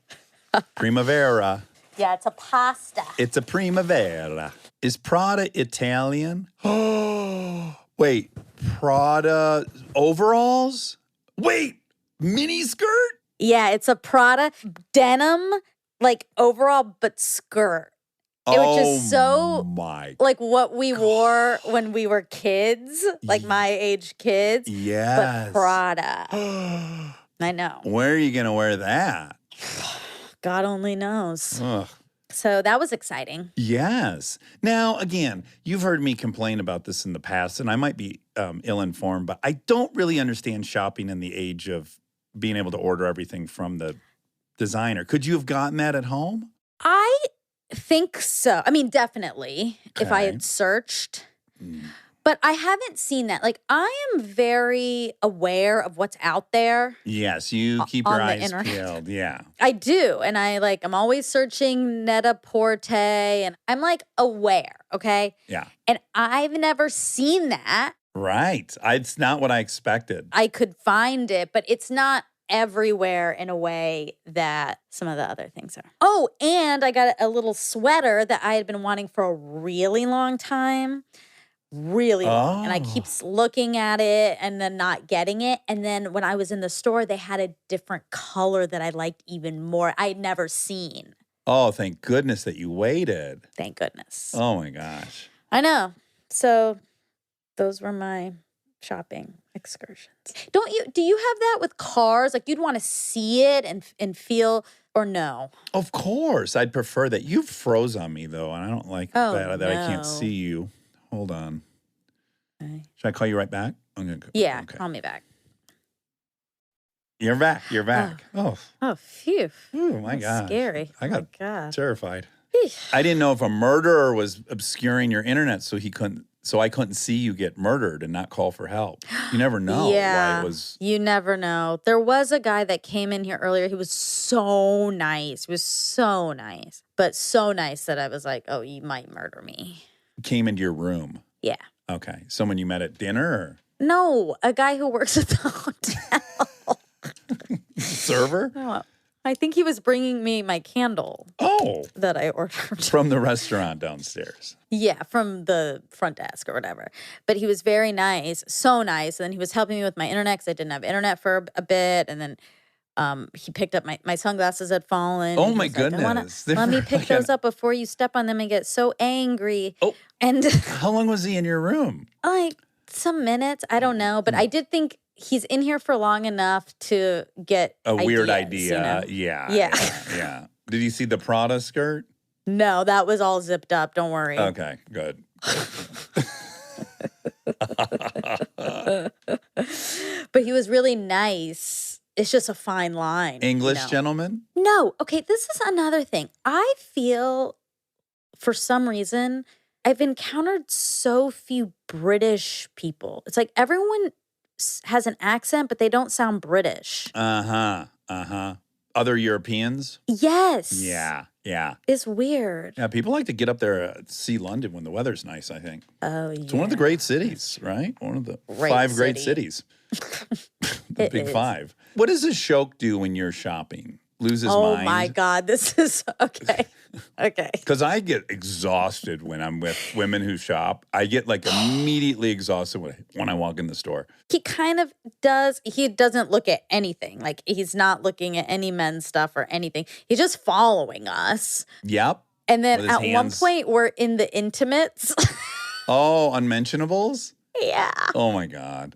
Primavera.
Yeah, it's a pasta.
It's a primavera. Is Prada Italian? Oh, wait. Prada overalls? Wait, mini skirt?
Yeah, it's a Prada denim, like overall, but skirt. Which is so
my
like what we wore when we were kids, like my age kids.
Yes.
But Prada. I know.
Where are you going to wear that?
God only knows.
Ugh.
So that was exciting.
Yes. Now, again, you've heard me complain about this in the past, and I might be ill-informed, but I don't really understand shopping in the age of being able to order everything from the designer. Could you have gotten that at home?
I think so. I mean, definitely if I
Okay.
had searched. But I haven't seen that. Like, I am very aware of what's out there.
Yes, you keep
On
your
the
eyes
internet.
peeled. Yeah.
I do. And I'm always searching Net-a-Porter and I'm like aware, okay?
Yeah.
And I've never seen that.
Right. It's not what I expected.
I could find it, but it's not everywhere in a way that some of the other things are. Oh, and I got a little sweater that I had been wanting for a really long time. Really long. And I keep looking at it and then not getting it. And then when I was in the store, they had a different color that I liked even more. I had never seen.
Oh, thank goodness that you waited.
Thank goodness.
Oh, my gosh.
I know. So those were my shopping excursions. Do you have that with cars? Like you'd want to see it and feel, or no?
Of course. I'd prefer that. You froze on me, though, and I don't like
Oh,
that I can't
no.
see you. Hold on.
Okay.
Should I call you right back? I'm gonna go.
Yeah,
Okay.
call me back.
You're back. You're back. Oh,
Oh, phew.
my
That's
God.
scary.
I got
Oh, God.
terrified. I didn't know if a murderer was obscuring your internet so I couldn't see you get murdered and not call for help. You never know
Yeah,
why it was.
you never know. There was a guy that came in here earlier. He was so nice. He was so nice. But so nice that I was like, oh, you might murder me.
Came into your room.
Yeah.
Okay. Someone you met at dinner or
No, a guy who works at the hotel.
server?
Oh, I think he was bringing me my candle
Oh,
that I ordered.
from the restaurant downstairs.
Yeah, from the front desk or whatever. But he was very nice, so nice. And then he was helping me with my internet because I didn't have internet for a bit. And then he picked up my sunglasses had fallen.
Oh,
and he
my
was like,
goodness. They
Let me
were
pick
like
those up before you step on them and get so angry.
Oh.
And
How long was he in your room?
like some minutes, I don't know. But I did think he's in here for long enough to get
A weird
ideas, you
idea.
know?
Yeah. Yeah. Did you see the Prada skirt?
No, that was all zipped up. Don't worry.
Okay, good.
But he was really nice. It's just a fine line.
English
you know?
gentleman?
No. Okay, this is another thing. I feel for some reason I've encountered so few British people. It's like everyone has an accent, but they don't sound British.
Uh-huh. Other Europeans?
Yes.
Yeah.
It's weird.
Yeah, people like to get up there to see London when the weather's nice, I think.
Oh, yeah.
It's one of the great cities, right? One of the
Great
5 great
city.
cities. The
It
big
is.
5. What does a shoke do when you're shopping? Lose his
Oh
mind?
my God. This is okay. Okay.
Because I get exhausted when I'm with women who shop. I get like immediately exhausted when I walk in the store.
He kind of does. He doesn't look at anything. Like he's not looking at any men's stuff or anything. He's just following us.
Yep.
And then
With
at
his
one
hands.
point, we're in the intimates.
Oh, unmentionables?
Yeah.
Oh my God.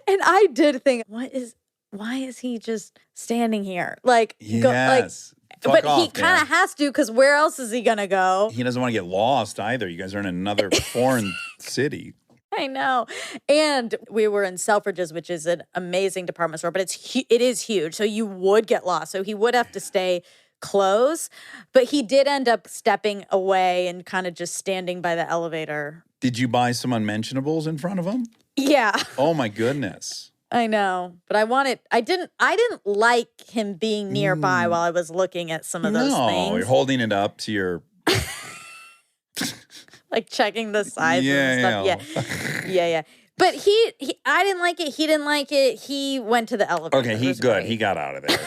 And I did think, why is he just standing here? Like,
Yes. Fuck
but
off,
he kind
man.
of has to because where else is he going to go?
He doesn't want to get lost either. You guys are in another foreign city.
I know. And we were in Selfridges, which is an amazing department store, but it is huge. So you would get lost. So he would have to stay close. But he did end up stepping away and kind of just standing by the elevator.
Did you buy some unmentionables in front of him?
Yeah,
Oh my goodness.
I know. But I didn't like him being nearby while I was looking at some of those
No,
things.
you're holding it up to your.
Like checking the sizes
Yeah,
and stuff. Yeah. But I didn't like it. He didn't like it. He went to the elevator.
Okay, he's good.
Great.
He got out of there.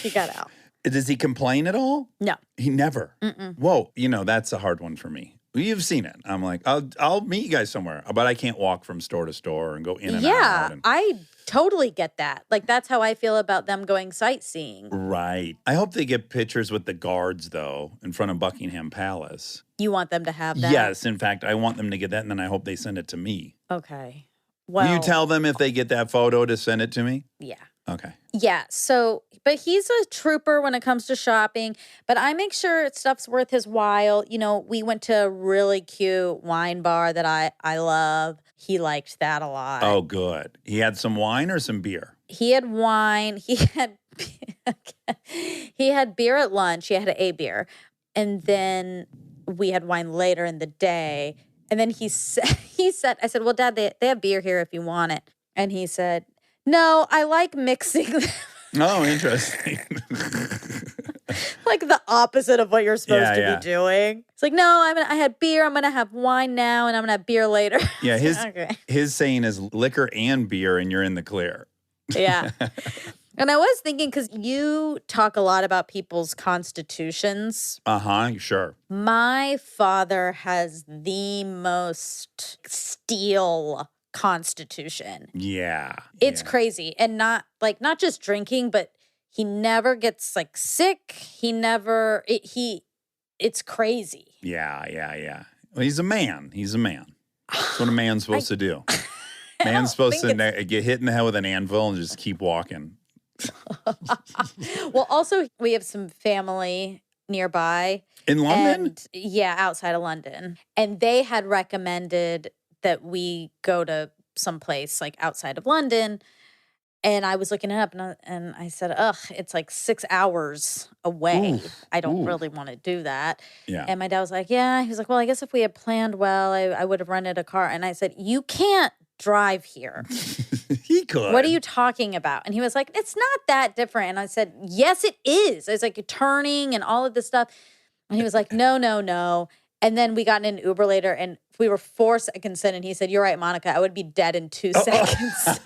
He got out.
Does he complain at all?
No.
He never.
Mm-mm.
Whoa, that's a hard one for me. You've seen it. I'm like, I'll meet you guys somewhere, but I can't walk from store to store and go in and out.
Yeah,
And,
I totally get that. Like, that's how I feel about them going sightseeing.
right. I hope they get pictures with the guards, though, in front of Buckingham Palace.
You want them to have that?
Yes, in fact, I want them to get that, and then I hope they send it to me.
Okay. Well,
Will you tell them if they get that photo to send it to me?
Yeah.
Okay.
Yeah. So, but he's a trooper when it comes to shopping, but I make sure stuff's worth his while. We went to a really cute wine bar that I love. He liked that a lot.
Oh, good. He had some wine or some beer?
He had wine. He had beer at lunch. He had a beer. And then we had wine later in the day. And then he said, I said, well, Dad, they have beer here if you want it. And he said, no, I like mixing them.
Oh, interesting.
Like the opposite of what you're supposed to
Yeah.
be doing. It's like, no, I had beer. I'm going to have wine now, and I'm going to have beer later.
Yeah,
Okay.
his saying is liquor and beer, and you're in the clear.
Yeah. And I was thinking, because you talk a lot about people's constitutions.
Sure.
My father has the most steel constitution.
Yeah.
It's
yeah.
crazy. And not just drinking, but he never gets sick. It's crazy.
Yeah. Well, he's a man. That's what a man's supposed to do. Man's supposed to get hit in the head with an anvil and just keep walking.
Well, also, we have some family nearby.
In London?
And, yeah, outside of London. And they had recommended that we go to some place outside of London. And I was looking it up and I said, it's 6 hours away.
Oof,
I don't
oof.
really want to do that.
Yeah.
And my dad was like, yeah. He was like, well, I guess if we had planned well, I would have rented a car. And I said, you can't drive here.
He could.
What are you talking about? And he was like, it's not that different. And I said, yes, it is. It's like turning and all of this stuff. And he was like, no. And then we got in an Uber later and we were 4 seconds in and he said, you're right, Monica, I would be dead in 2 seconds.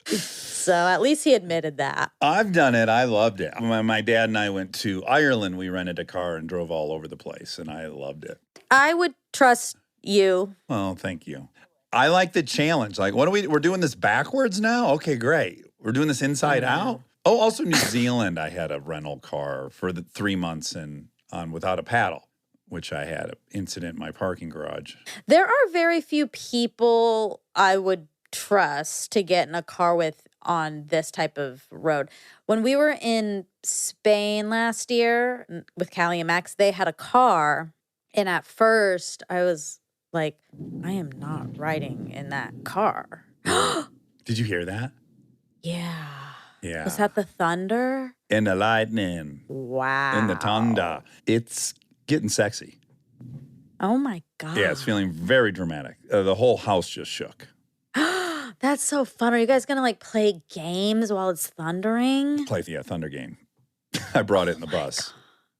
So at least he admitted that.
I've done it. I loved it. My dad and I went to Ireland. We rented a car and drove all over the place, and I loved it.
I would trust you.
Oh, thank you. I like the challenge. We're doing this backwards now? Okay, great. We're doing this inside out? Oh, also New Zealand, I had a rental car for the 3 months on without a paddle, which I had an incident in my parking garage.
There are very few people I would trust to get in a car with on this type of road. When we were in Spain last year with Callie and Max, they had a car. And at first I was like, I am not riding in that car.
Did you hear that?
Yeah.
Yeah.
Was that the thunder?
And the lightning.
Wow.
And the thunder. It's getting sexy.
Oh my God.
Yeah, it's feeling very dramatic. The whole house just shook.
That's so fun. Are you guys going to play games while it's thundering?
Play the thunder game. I brought it in the bus.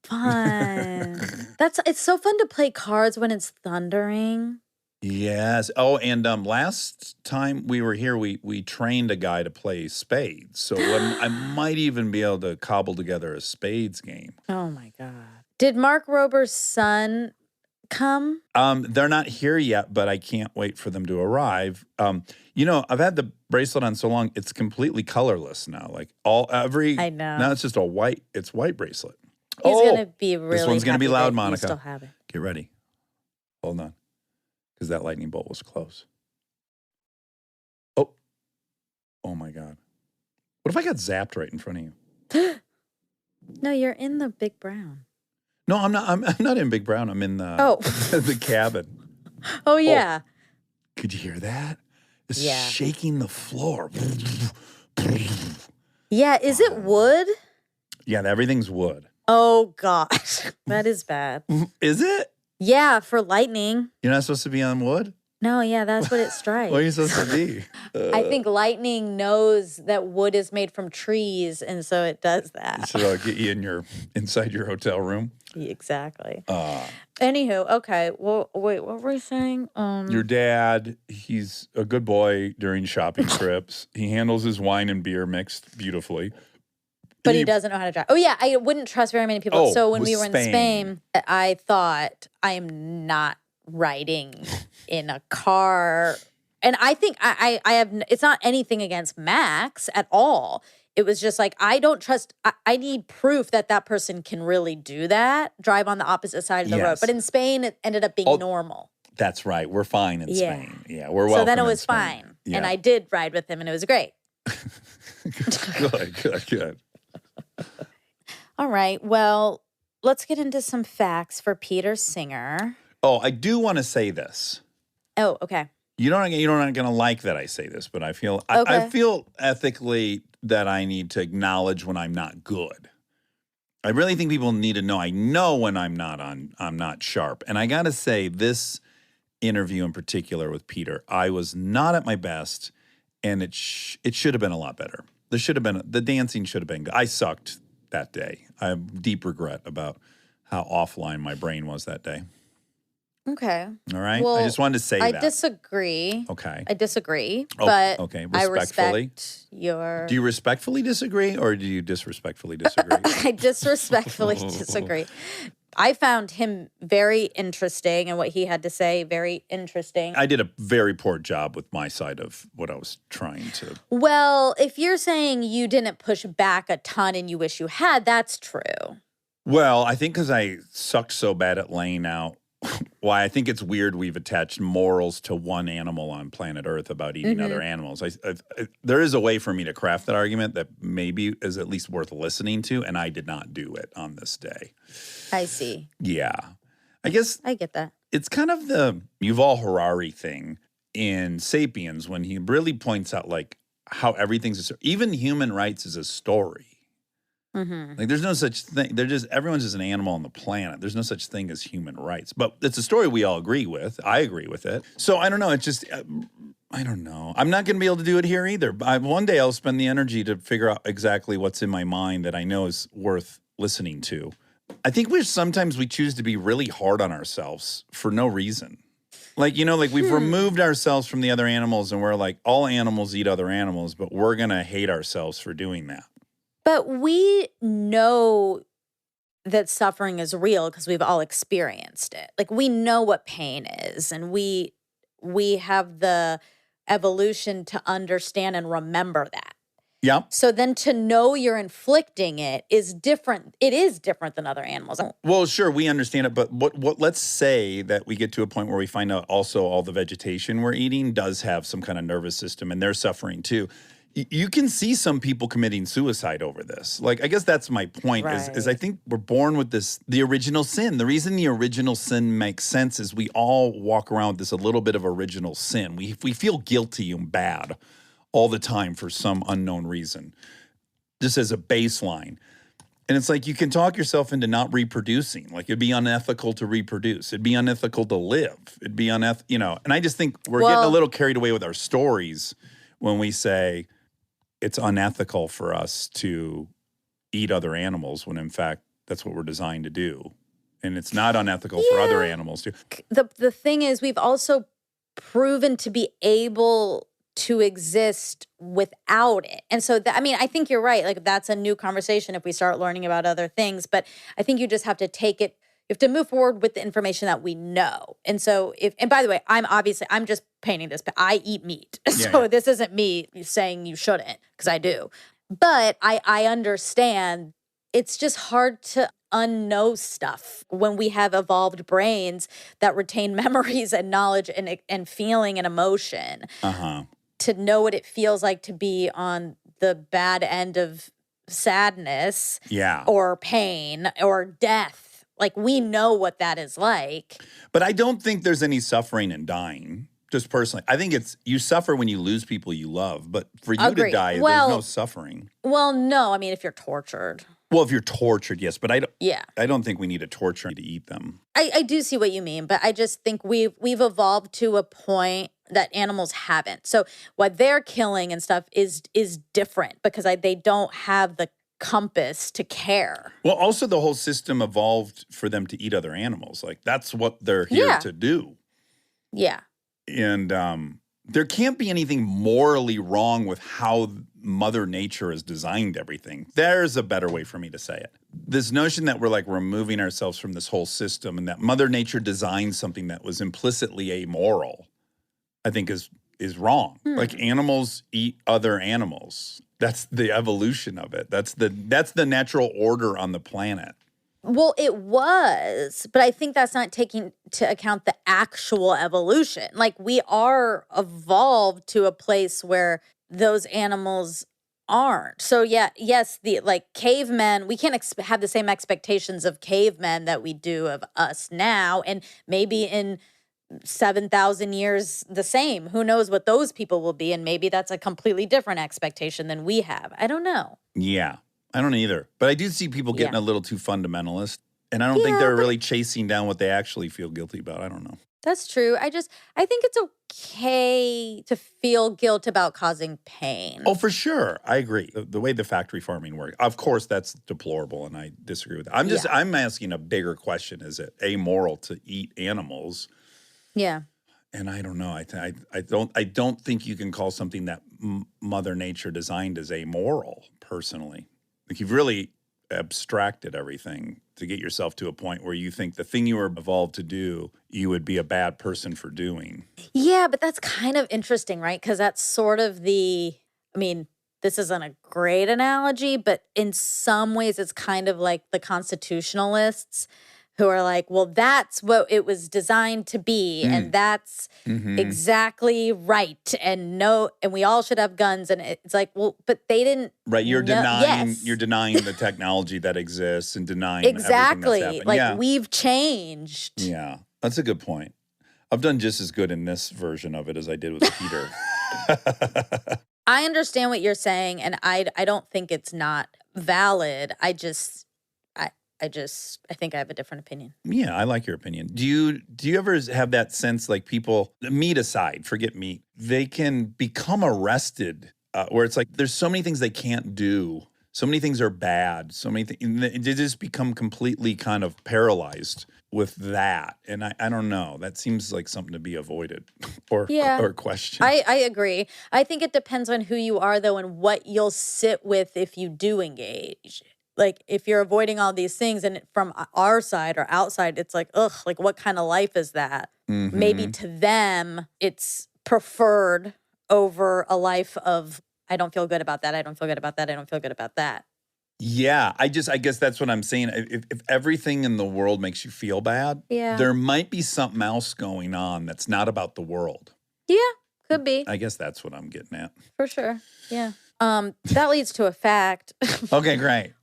Fun. It's so fun to play cards when it's thundering.
Yes. Oh, and last time we were here, we trained a guy to play spades. So I might even be able to cobble together a spades game.
Oh my God. Did Mark Rober's son come?
They're not here yet, but I can't wait for them to arrive. I've had the bracelet on so long, it's completely colorless now.
I know.
Now it's just white bracelet.
He's going to be really
This one's going to be
happy
loud,
that
Monica.
You still have it.
Get ready. Hold on. Because that lightning bolt was close. Oh my God. What if I got zapped right in front of you?
No, you're in the Big Brown.
No, I'm not. I'm not in Big Brown. I'm in the the cabin.
Oh, yeah.
Could you hear that? It's
Yeah.
shaking the floor.
Yeah, is it wood?
Yeah, everything's wood.
Oh, gosh. That is bad.
Is it?
Yeah, for lightning.
You're not supposed to be on wood?
No, yeah, that's what it strikes.
What are you supposed to be?
I think lightning knows that wood is made from trees, and so it does that.
Should I get you inside your hotel room?
Exactly. Anywho, okay. Well, wait, what were we saying?
Your dad, he's a good boy during shopping trips. He handles his wine and beer mixed beautifully.
But he doesn't know how to drive. Oh, yeah. I wouldn't trust very many people.
Oh,
So when
with
we were in Spain, I thought, I am not riding in a car. And I think I have, it's not anything against Max at all. It was just like, I don't trust, I need proof that that person can really do that, drive on the opposite side of the road.
Yes.
But in Spain, it ended up being normal.
That's right. We're fine in
Yeah.
Spain. Yeah, we're welcome.
So then it
in
was
Spain.
fine.
Yeah.
And I did ride with him and it was great.
Good.
All right. Well, let's get into some facts for Peter Singer.
Oh, I do want to say this.
Oh, okay.
You're not going to like that I say this, but I feel I
Okay.
feel ethically that I need to acknowledge when I'm not good. I really think people need to know. I know when I'm not sharp, and I got to say this interview in particular with Peter, I was not at my best, and it should have been a lot better. The dancing should have been good. I sucked that day. I have deep regret about how offline my brain was that day.
Okay.
All right.
Well,
I just wanted to say
I
that.
disagree.
Okay.
I disagree,
Oh,
but
okay.
I
Respectfully?
respect your.
Do you respectfully disagree or do you disrespectfully disagree?
I disrespectfully disagree. I found him very interesting and what he had to say very interesting.
I did a very poor job with my side of what I was trying to.
Well, if you're saying you didn't push back a ton and you wish you had, that's true.
Well, I think because I sucked so bad at laying out why I think it's weird we've attached morals to one animal on planet Earth about eating other animals. There is a way for me to craft that argument that maybe is at least worth listening to, and I did not do it on this day.
I see.
Yeah. I guess
I get that.
it's kind of the Yuval Harari thing in Sapiens when he really points out like how everything's even human rights is a story. Like there's no such thing. Everyone's just an animal on the planet. There's no such thing as human rights. But it's a story we all agree with. I agree with it. So I don't know. It's just I don't know. I'm not going to be able to do it here either. One day I'll spend the energy to figure out exactly what's in my mind that I know is worth listening to. I think sometimes we choose to be really hard on ourselves for no reason. Like, like we've removed ourselves from the other animals and we're like, all animals eat other animals, but we're going to hate ourselves for doing that.
But we know that suffering is real because we've all experienced it. Like we know what pain is and we have the evolution to understand and remember that.
Yeah.
So then to know you're inflicting it is different. It is different than other animals.
Well, sure, we understand it, but what let's say that we get to a point where we find out also all the vegetation we're eating does have some kind of nervous system and they're suffering too. You can see some people committing suicide over this. Like, I guess that's my point is I think we're born with the original sin. The reason the original sin makes sense is we all walk around with this a little bit of original sin. We feel guilty and bad all the time for some unknown reason, just as a baseline. And it's like you can talk yourself into not reproducing. Like it'd be unethical to reproduce. It'd be unethical to live. It'd be unethical, And I just think we're getting a little carried away with our stories when we say it's unethical for us to eat other animals when in fact that's what we're designed to do. And it's not unethical for other animals too.
The thing is we've also proven to be able to exist without it. And so I think you're right. Like that's a new conversation if we start learning about other things, but I think you just have to take it. You have to move forward with the information that we know. And so and by the way, I'm just painting this, but I eat meat. So this isn't me saying you shouldn't, because I do. But I understand it's just hard to unknow stuff when we have evolved brains that retain memories and knowledge and feeling and emotion. To know what it feels like to be on the bad end of sadness or pain or death. Like we know what that is like.
But I don't think there's any suffering in dying, just personally. I think you suffer when you lose people you love, but for you to die, there's no suffering.
Well, no, if you're tortured.
Well, if you're tortured, yes, but
I
don't think we need to torture to eat them.
I do see what you mean, but I just think we've evolved to a point that animals haven't. So what they're killing and stuff is different because they don't have the compass to care.
Well, also the whole system evolved for them to eat other animals. Like that's what they're here
Yeah.
to do.
Yeah.
And there can't be anything morally wrong with how Mother Nature has designed everything. There's a better way for me to say it. This notion that we're like removing ourselves from this whole system and that Mother Nature designed something that was implicitly amoral, I think is wrong. Like animals eat other animals. That's the evolution of it. That's the natural order on the planet.
Well, it was, but I think that's not taking to account the actual evolution. Like we are evolved to a place where those animals aren't. So yeah, yes, the like cavemen, we can't have the same expectations of cavemen that we do of us now, and maybe in 7,000 years the same. Who knows what those people will be, and maybe that's a completely different expectation than we have. I don't know.
Yeah, I don't either. But I do see people getting
Yeah.
a little too fundamentalist, and I don't think they're really chasing down what they actually feel guilty about. I don't know.
That's true. I think it's okay to feel guilt about causing pain.
Oh, for sure. I agree. The way the factory farming works, of course, that's deplorable, and I disagree with that. I'm asking a bigger question. Is it amoral to eat animals?
Yeah.
And I don't know. I don't think you can call something that Mother Nature designed as amoral, personally. Like you've really abstracted everything to get yourself to a point where you think the thing you were evolved to do, you would be a bad person for doing.
Yeah, but that's kind of interesting, right? Because that's sort of I mean, this isn't a great analogy, but in some ways it's kind of like the constitutionalists who are like, well, that's what it was designed to be, and that's exactly right, and we all should have guns, and it's like, well, but they didn't.
Right, you're denying
Yes.
you're denying the technology that exists and denying
Exactly.
everything that's
Like
happened.
we've changed.
Yeah, that's a good point. I've done just as good in this version of it as I did with Peter.
I understand what you're saying, and I don't think it's not valid. I think I have a different opinion.
Yeah, I like your opinion. Do you ever have that sense like people, meat aside, forget meat, they can become arrested where it's like there's so many things they can't do. So many things are bad. So many things, they just become completely kind of paralyzed with that. And I don't know. That seems like something to be avoided or questioned.
I agree. I think it depends on who you are, though, and what you'll sit with if you do engage. Like, if you're avoiding all these things, and from our side or outside, it's like, ugh, like, what kind of life is that? Maybe to them, it's preferred over a life of, I don't feel good about that, I don't feel good about that, I don't feel good about that.
Yeah, I guess that's what I'm saying. If everything in the world makes you feel bad, there might be something else going on that's not about the world.
Yeah, could be.
I guess that's what I'm getting at.
For sure. Yeah. That leads to a fact
Okay, great.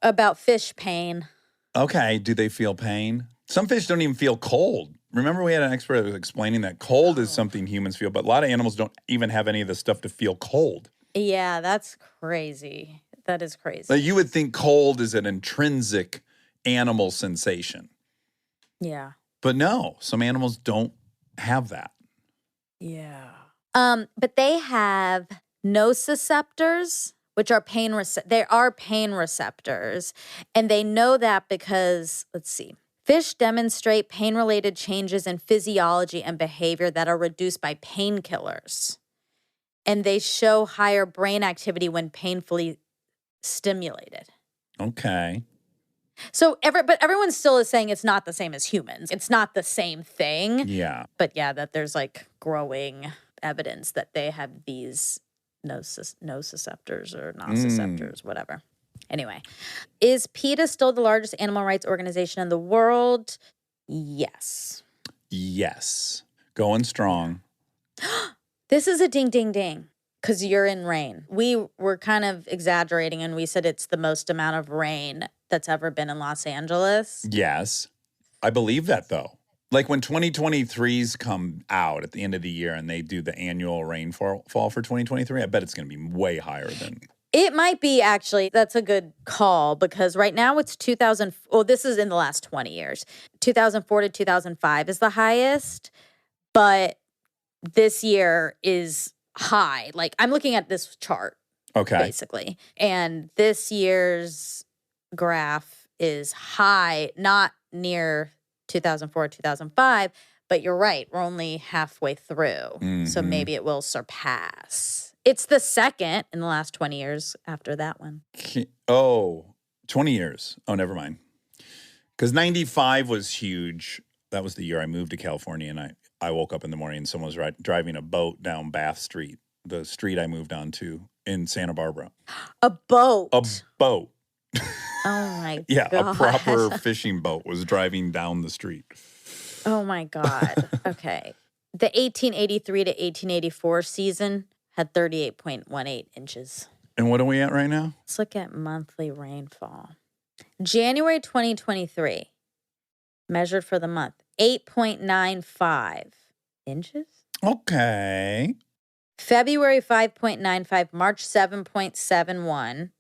about fish pain.
Okay, do they feel pain? Some fish don't even feel cold. Remember we had an expert that was explaining that cold is something humans feel, but a lot of animals don't even have any of the stuff to feel cold.
Yeah, that's crazy. That is crazy.
Like you would think cold is an intrinsic animal sensation.
Yeah.
But no, some animals don't have that.
Yeah. But they have nociceptors, which are they are pain receptors, and they know that because, let's see, fish demonstrate pain-related changes in physiology and behavior that are reduced by painkillers, and they show higher brain activity when painfully stimulated.
Okay.
So but everyone still is saying it's not the same as humans. It's not the same thing.
Yeah.
But yeah, that there's like growing evidence that they have these nociceptors or nociceptors, whatever. Anyway, is PETA still the largest animal rights organization in the world? Yes.
Yes. Going strong.
This is a ding, ding, ding, because you're in rain. We were kind of exaggerating, and we said it's the most amount of rain that's ever been in Los Angeles.
Yes. I believe that, though. Like when 2023s come out at the end of the year and they do the annual rainfall for 2023, I bet it's going to be way higher than...
It might be, actually. That's a good call, because right now it's 2000. Well, this is in the last 20 years. 2004 to 2005 is the highest, but this year is high. Like, I'm looking at this chart.
Okay.
basically. And this year's graph is high, not near 2004, 2005, but you're right. We're only halfway through. So
Mhm.
maybe it will surpass. It's the second in the last 20 years after that one.
Oh, 20 years. Oh, never mind. Because 95 was huge. That was the year I moved to California, and I woke up in the morning and someone was driving a boat down Bath Street, the street I moved on to in Santa Barbara.
A boat.
A boat.
Oh my
Yeah,
God.
a proper fishing boat was driving down the street.
Oh my God. Okay. The 1883 to 1884 season had 38.18 inches.
And what are we at right now?
Let's look at monthly rainfall. January 2023, measured for the month, 8.95 inches.
Okay.
February 5.95, March 7.71,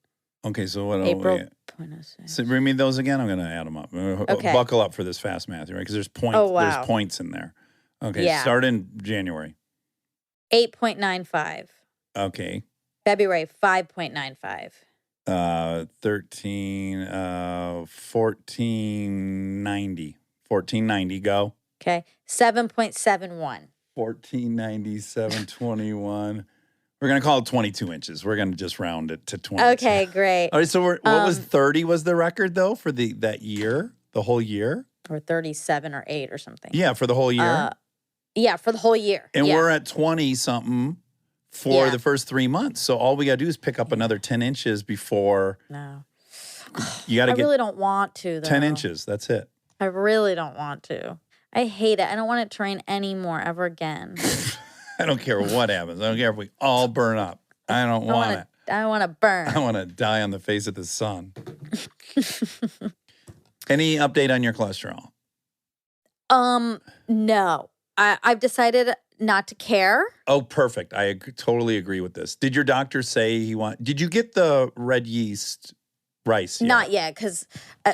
Okay, so what are
April
we at?
0.06.
So read me those again. I'm going to add them up.
Okay.
Buckle up for this fast math, right? Because there's points.
Oh, wow.
There's points in there. Okay,
Yeah.
start in January.
8.95.
Okay.
February 5.95.
1490. 1490, go.
Okay. 7.71.
1490, 721. We're going to call it 22 inches. We're going to just round it to 20.
Okay, great.
All right, so what was 30 was the record, though, for that year? The whole year?
Or 37 or 8 or something.
Yeah, for the whole year.
Yeah, for the whole year.
And
yeah.
we're at 20-something for
Yeah.
the first 3 months. So all we got to do is pick up another 10 inches before
No.
you got to
I
get
really don't want to, though.
10 inches. That's it.
I really don't want to. I hate it. I don't want it to rain anymore ever again.
I don't care what happens. I don't care if we all burn up. I don't want it.
I want to burn.
I want to die on the face of the sun. Any update on your cholesterol?
No. I've decided not to care.
Oh, perfect. I totally agree with this. Did your doctor say did you get the red yeast rice?
Not yet, because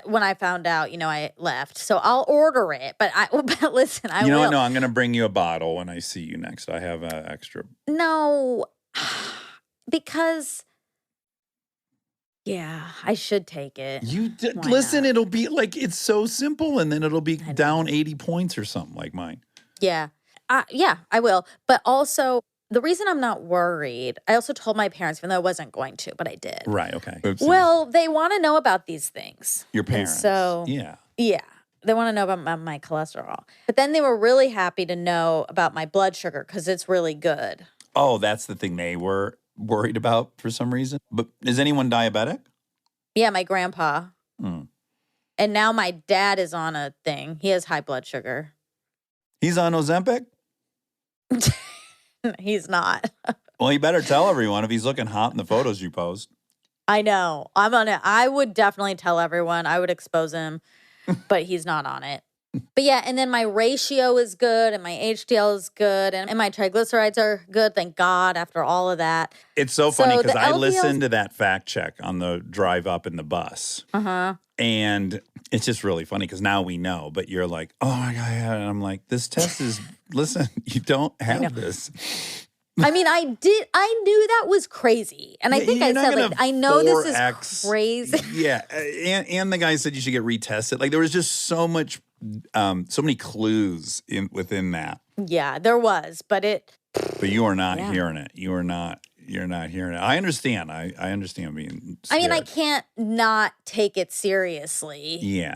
when I found out, I left. So I'll order it. But but listen, I
You know
will.
what? No, I'm going to bring you a bottle when I see you next. I have an extra.
No, because I should take it. Why
Listen,
not?
it'll be like, it's so simple, and then it'll be down 80 points or something like mine.
Yeah. I will. But also, the reason I'm not worried, I also told my parents, even though I wasn't going to, but I did.
Right, okay.
Well, they want to know about these things.
Your
And
parents.
so,
yeah.
they want to know about my cholesterol. But then they were really happy to know about my blood sugar because it's really good.
Oh, that's the thing they were worried about for some reason. But is anyone diabetic?
Yeah, my grandpa.
Mm.
And now my dad is on a thing. He has high blood sugar.
He's on Ozempic?
He's not.
Well, you better tell everyone if he's looking hot in the photos you post.
I know. I'm on it. I would definitely tell everyone. I would expose him, but he's not on it. But yeah, and then my ratio is good and my HDL is good and my triglycerides are good, thank God, after all of that.
It's so funny
So
because
the
I
LDLs
listened to that fact check on the drive up in the bus.
Uh-huh.
And it's just really funny because now we know, but you're like, oh my God. And I'm like, this test is, listen, you don't have this.
I mean, I knew that was crazy. And I
Yeah,
think I
you're not
said,
gonna
like, I know this
4X.
is crazy.
Yeah. And the guy said you should get retested. Like there was just so much, so many clues within that.
Yeah, there was, but
But you are not
Yeah.
hearing it. You're not hearing it. I understand. I understand being
I mean, I
scared.
can't not take it seriously.
Yeah.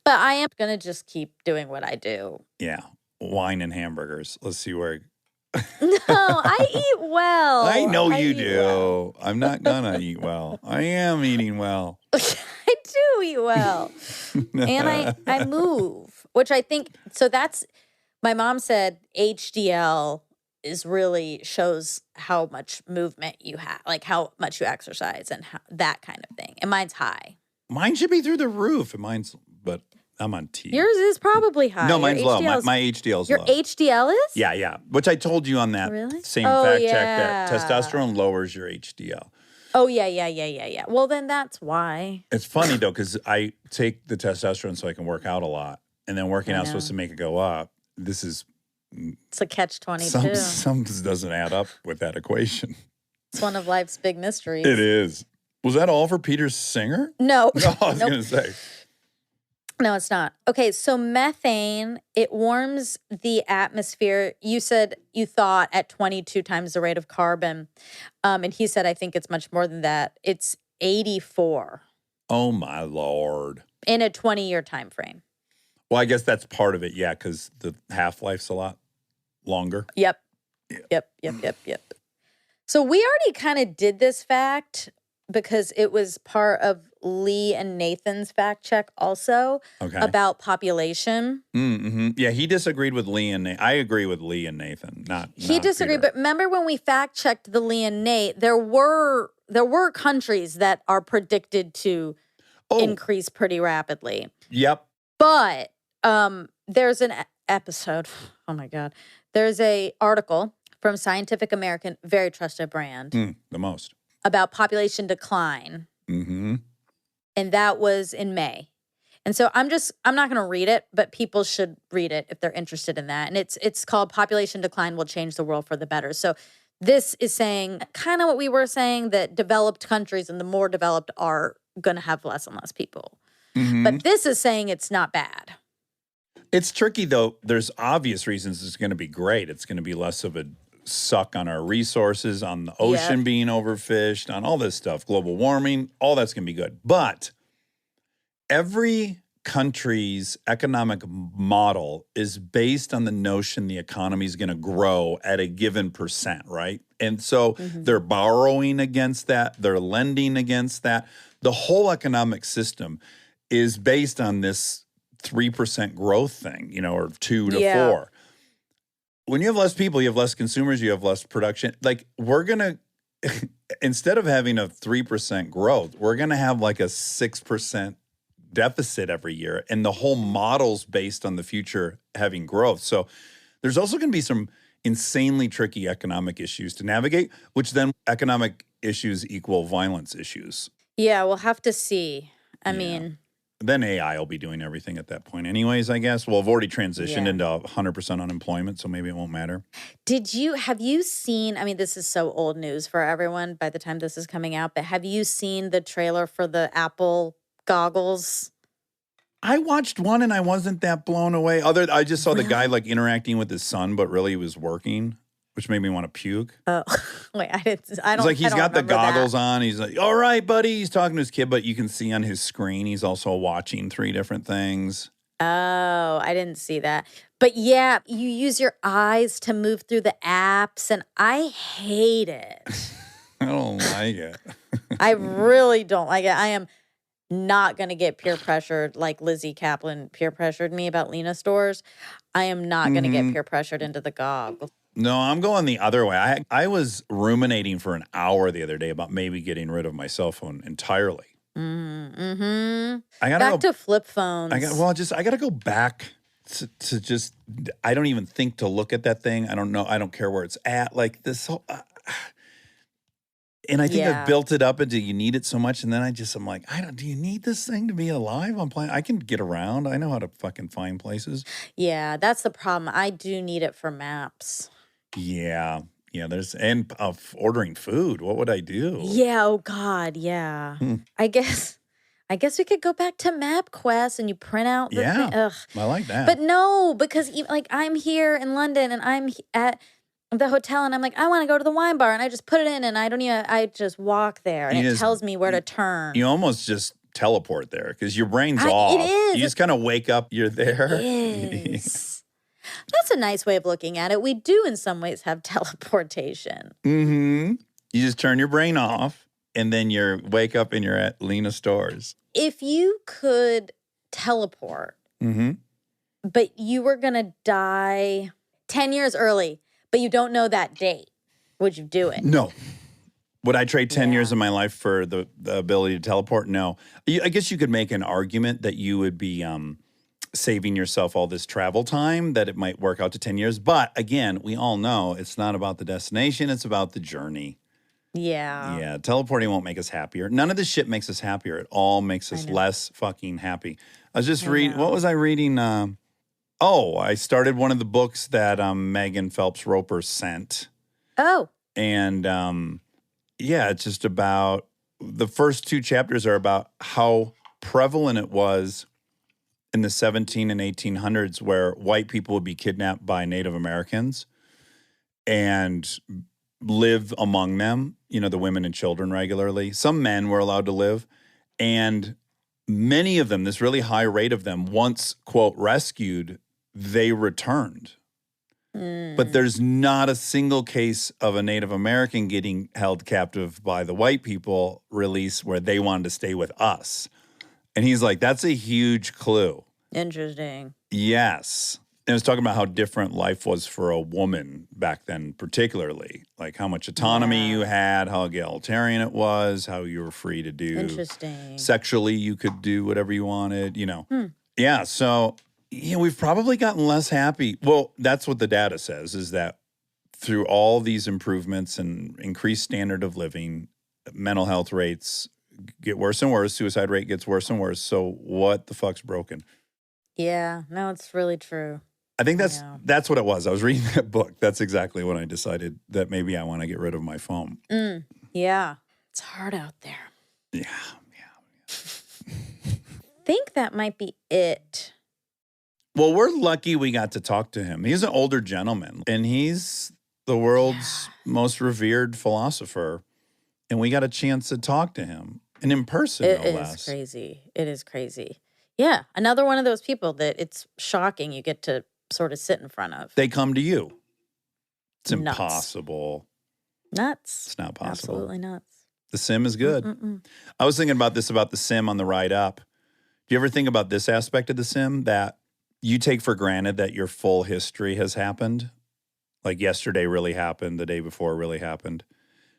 But I am going to just keep doing what I do.
Yeah. Wine and hamburgers. Let's see where.
No, I eat well.
I know you
eat
do.
well.
I'm not gonna eat well. I am eating well.
I do eat well. And I move, which I think, so that's, my mom said HDL is really shows how much movement you have, like how much you exercise and that kind of thing. And mine's high.
Mine should be through the roof. And but I'm on T.
Yours is probably high.
No,
Your
mine's low.
HDL 's
My HDL's
Your
low.
HDL is?
Yeah. Which I told you on that
Really?
same
Oh,
fact check that
yeah.
testosterone lowers your HDL.
Oh, yeah. Well, then that's why.
It's funny though, because I take the testosterone so I can work out a lot. And then working
I
out is
know.
supposed to make it go up.
It's a catch-22.
Some doesn't add up with that equation.
It's one of life's big mysteries.
It is. Was that all for Peter Singer?
No.
No, I was
Nope.
going to say.
No, it's not. Okay, so methane, it warms the atmosphere. You said you thought at 22 times the rate of carbon. And he said, I think it's much more than that. It's 84
Oh, my Lord.
in a 20-year time frame.
Well, I guess that's part of it, yeah, because the half-life's a lot longer.
Yep. Yep. So we already kind of did this fact because it was part of Lee and Nathan's fact check also
Okay.
about population.
Mm-hmm. Yeah, he disagreed with Lee and Nathan. I agree with Lee and Nathan,
He
not
disagreed,
Peter.
but remember when we fact checked the Lee and Nate, there were countries that are predicted to
Oh,
increase pretty rapidly.
yep.
But there's an episode. Oh my God. There's a article from Scientific American, very trusted brand,
The most.
about population decline.
Mm-hmm.
And that was in May. And so I'm not going to read it, but people should read it if they're interested in that. And it's called Population Decline Will Change the World for the Better. So this is saying kind of what we were saying, that developed countries and the more developed are going to have less and less people.
Mm-hmm.
But this is saying it's not bad.
It's tricky, though. There's obvious reasons it's going to be great. It's going to be less of a suck on our resources, on the ocean being overfished, on all this stuff, global warming, all that's going to be good. But every country's economic model is based on the notion the economy is going to grow at a given percent, right? And so they're borrowing against that, they're lending against that. The whole economic system is based on this 3% growth thing, or 2 to 4. When you have less people, you have less consumers, you have less production. Like, we're going to, instead of having a 3% growth, we're going to have like a 6% deficit every year. And the whole model's based on the future having growth. So there's also going to be some insanely tricky economic issues to navigate, which then economic issues equal violence issues.
Yeah, we'll have to see. I mean,
Then AI will be doing everything at that point anyways, I guess. Well, I've already transitioned into 100% unemployment, so maybe it won't matter.
have you seen, I mean, this is so old news for everyone by the time this is coming out, but have you seen the trailer for the Apple goggles?
I watched one and I wasn't that blown away. I just saw the guy like interacting with his son, but really he was working, which made me want to puke.
Oh, wait, I don't.
It's like he's
I don't
got the
remember that.
goggles on. He's like, all right, buddy. He's talking to his kid, but you can see on his screen he's also watching 3 different things.
Oh, I didn't see that. But yeah, you use your eyes to move through the apps, and I hate it.
I don't like it.
I really don't like it. I am not going to get peer pressured like Lizzie Kaplan peer pressured me about Lena stores. I am not going to get peer pressured into the goggles.
No, I'm going the other way. I was ruminating for an hour the other day about maybe getting rid of my cell phone entirely.
Mm-hmm.
I gotta
Back to flip phones.
I got to go back to just. I don't even think to look at that thing. I don't know. I don't care where it's at. Like this whole. And I think I've built it up into you need it so much, and then I'm like, do you need this thing to be alive? I can get around. I know how to fucking find places.
Yeah, that's the problem. I do need it for maps.
Yeah. And ordering food. What would I do?
Yeah, oh God, yeah. I guess we could go back to MapQuest and you print out the thing. Ugh.
I like that.
But no, because like I'm here in London and I'm at the hotel and I'm like, I want to go to the wine bar, and I just put it in and I just walk there and it tells me where to turn.
You almost just teleport there because your brain's off.
It is.
You just kind of wake up, you're there.
It is. That's a nice way of looking at it. We do in some ways have teleportation.
Mm-hmm. You just turn your brain off and then you wake up and you're at Lena Stores.
If you could teleport, but you were going to die 10 years early, but you don't know that date, would you do it?
No. Would I trade 10 years of my life for the ability to teleport? No. I guess you could make an argument that you would be saving yourself all this travel time, that it might work out to 10 years. But again, we all know it's not about the destination. It's about the journey.
Yeah.
Yeah. Teleporting won't make us happier. None of this shit makes us happier. It all makes us less fucking happy. I was just reading, what was I reading? I started one of the books that Megan Phelps Roper sent.
Oh.
And yeah, it's just about the first 2 chapters are about how prevalent it was in the 17 and 1800s where white people would be kidnapped by Native Americans and live among them, the women and children regularly. Some men were allowed to live. And many of them, this really high rate of them, once, quote, rescued, they returned. But there's not a single case of a Native American getting held captive by the white people release where they wanted to stay with us. And he's like, that's a huge clue.
Interesting.
Yes. And it was talking about how different life was for a woman back then, particularly. Like how much autonomy you had, how egalitarian it was, how you were free to do.
Interesting.
Sexually, you could do whatever you wanted, Yeah, so we've probably gotten less happy. Well, that's what the data says, is that through all these improvements and increased standard of living, mental health rates get worse and worse. Suicide rate gets worse and worse. So what the fuck's broken?
Yeah, no, it's really true.
I think
I know.
that's what it was. I was reading that book. That's exactly when I decided that maybe I want to get rid of my phone.
Yeah, it's hard out there.
Yeah.
Think that might be it.
Well, we're lucky we got to talk to him. He's an older gentleman, and he's the world's most revered philosopher. And we got a chance to talk to him, and in person,
It
no
is
less.
crazy. It is crazy. Yeah, another one of those people that it's shocking you get to sort of sit in front of.
They come to you. It's
Nuts.
impossible.
Nuts.
It's not possible.
Absolutely nuts.
The sim is good. I was thinking about the sim on the ride up. Do you ever think about this aspect of the sim, that you take for granted that your full history has happened? Like yesterday really happened, the day before really happened.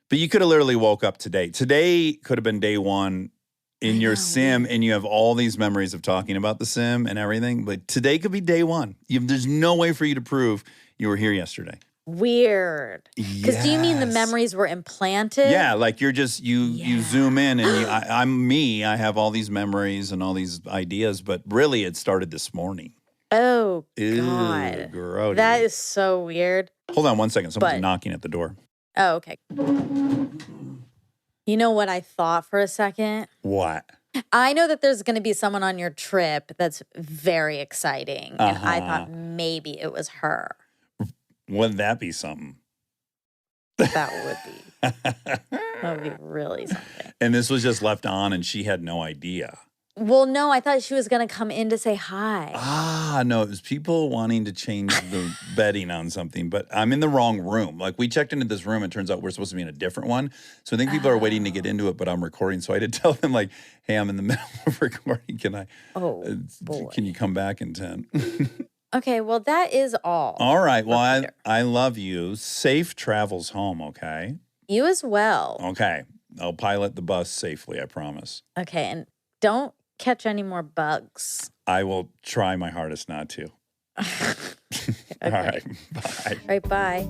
But you could have literally woke up today. Today could have been day one in your sim, and you have all these memories of talking about the sim and everything. But today could be day one. There's no way for you to prove you were here yesterday.
Weird. Because do you mean the
Yes.
memories were implanted?
Yeah, like you're just, you zoom in and I'm me. I have all these memories and all these ideas, but really it started this morning.
Oh,
Ew,
God.
grody.
That is so weird.
Hold on one second. Someone's
But-
knocking at the door.
Oh, okay. You know what I thought for a second?
What?
I know that there's going to be someone on your trip that's very exciting. And I
Uh-huh.
thought maybe it was her.
Wouldn't that be something?
That would be. That would be really something.
And this was just left on and she had no idea.
Well, no, I thought she was going to come in to say hi.
Ah, no, it was people wanting to change the bedding on something, but I'm in the wrong room. Like we checked into this room and turns out we're supposed to be in a different one. So I think people are waiting to get into it, but I'm recording. So I had to tell them like, hey, I'm in the middle of recording. Can
boy.
you come back in 10?
Okay, well, that is all.
All right. Well,
Peter.
I love you. Safe travels home, okay?
You as well.
Okay. I'll pilot the bus safely, I promise.
Okay, and don't catch any more bugs.
I will try my hardest not to. All right. Bye.
All right, bye.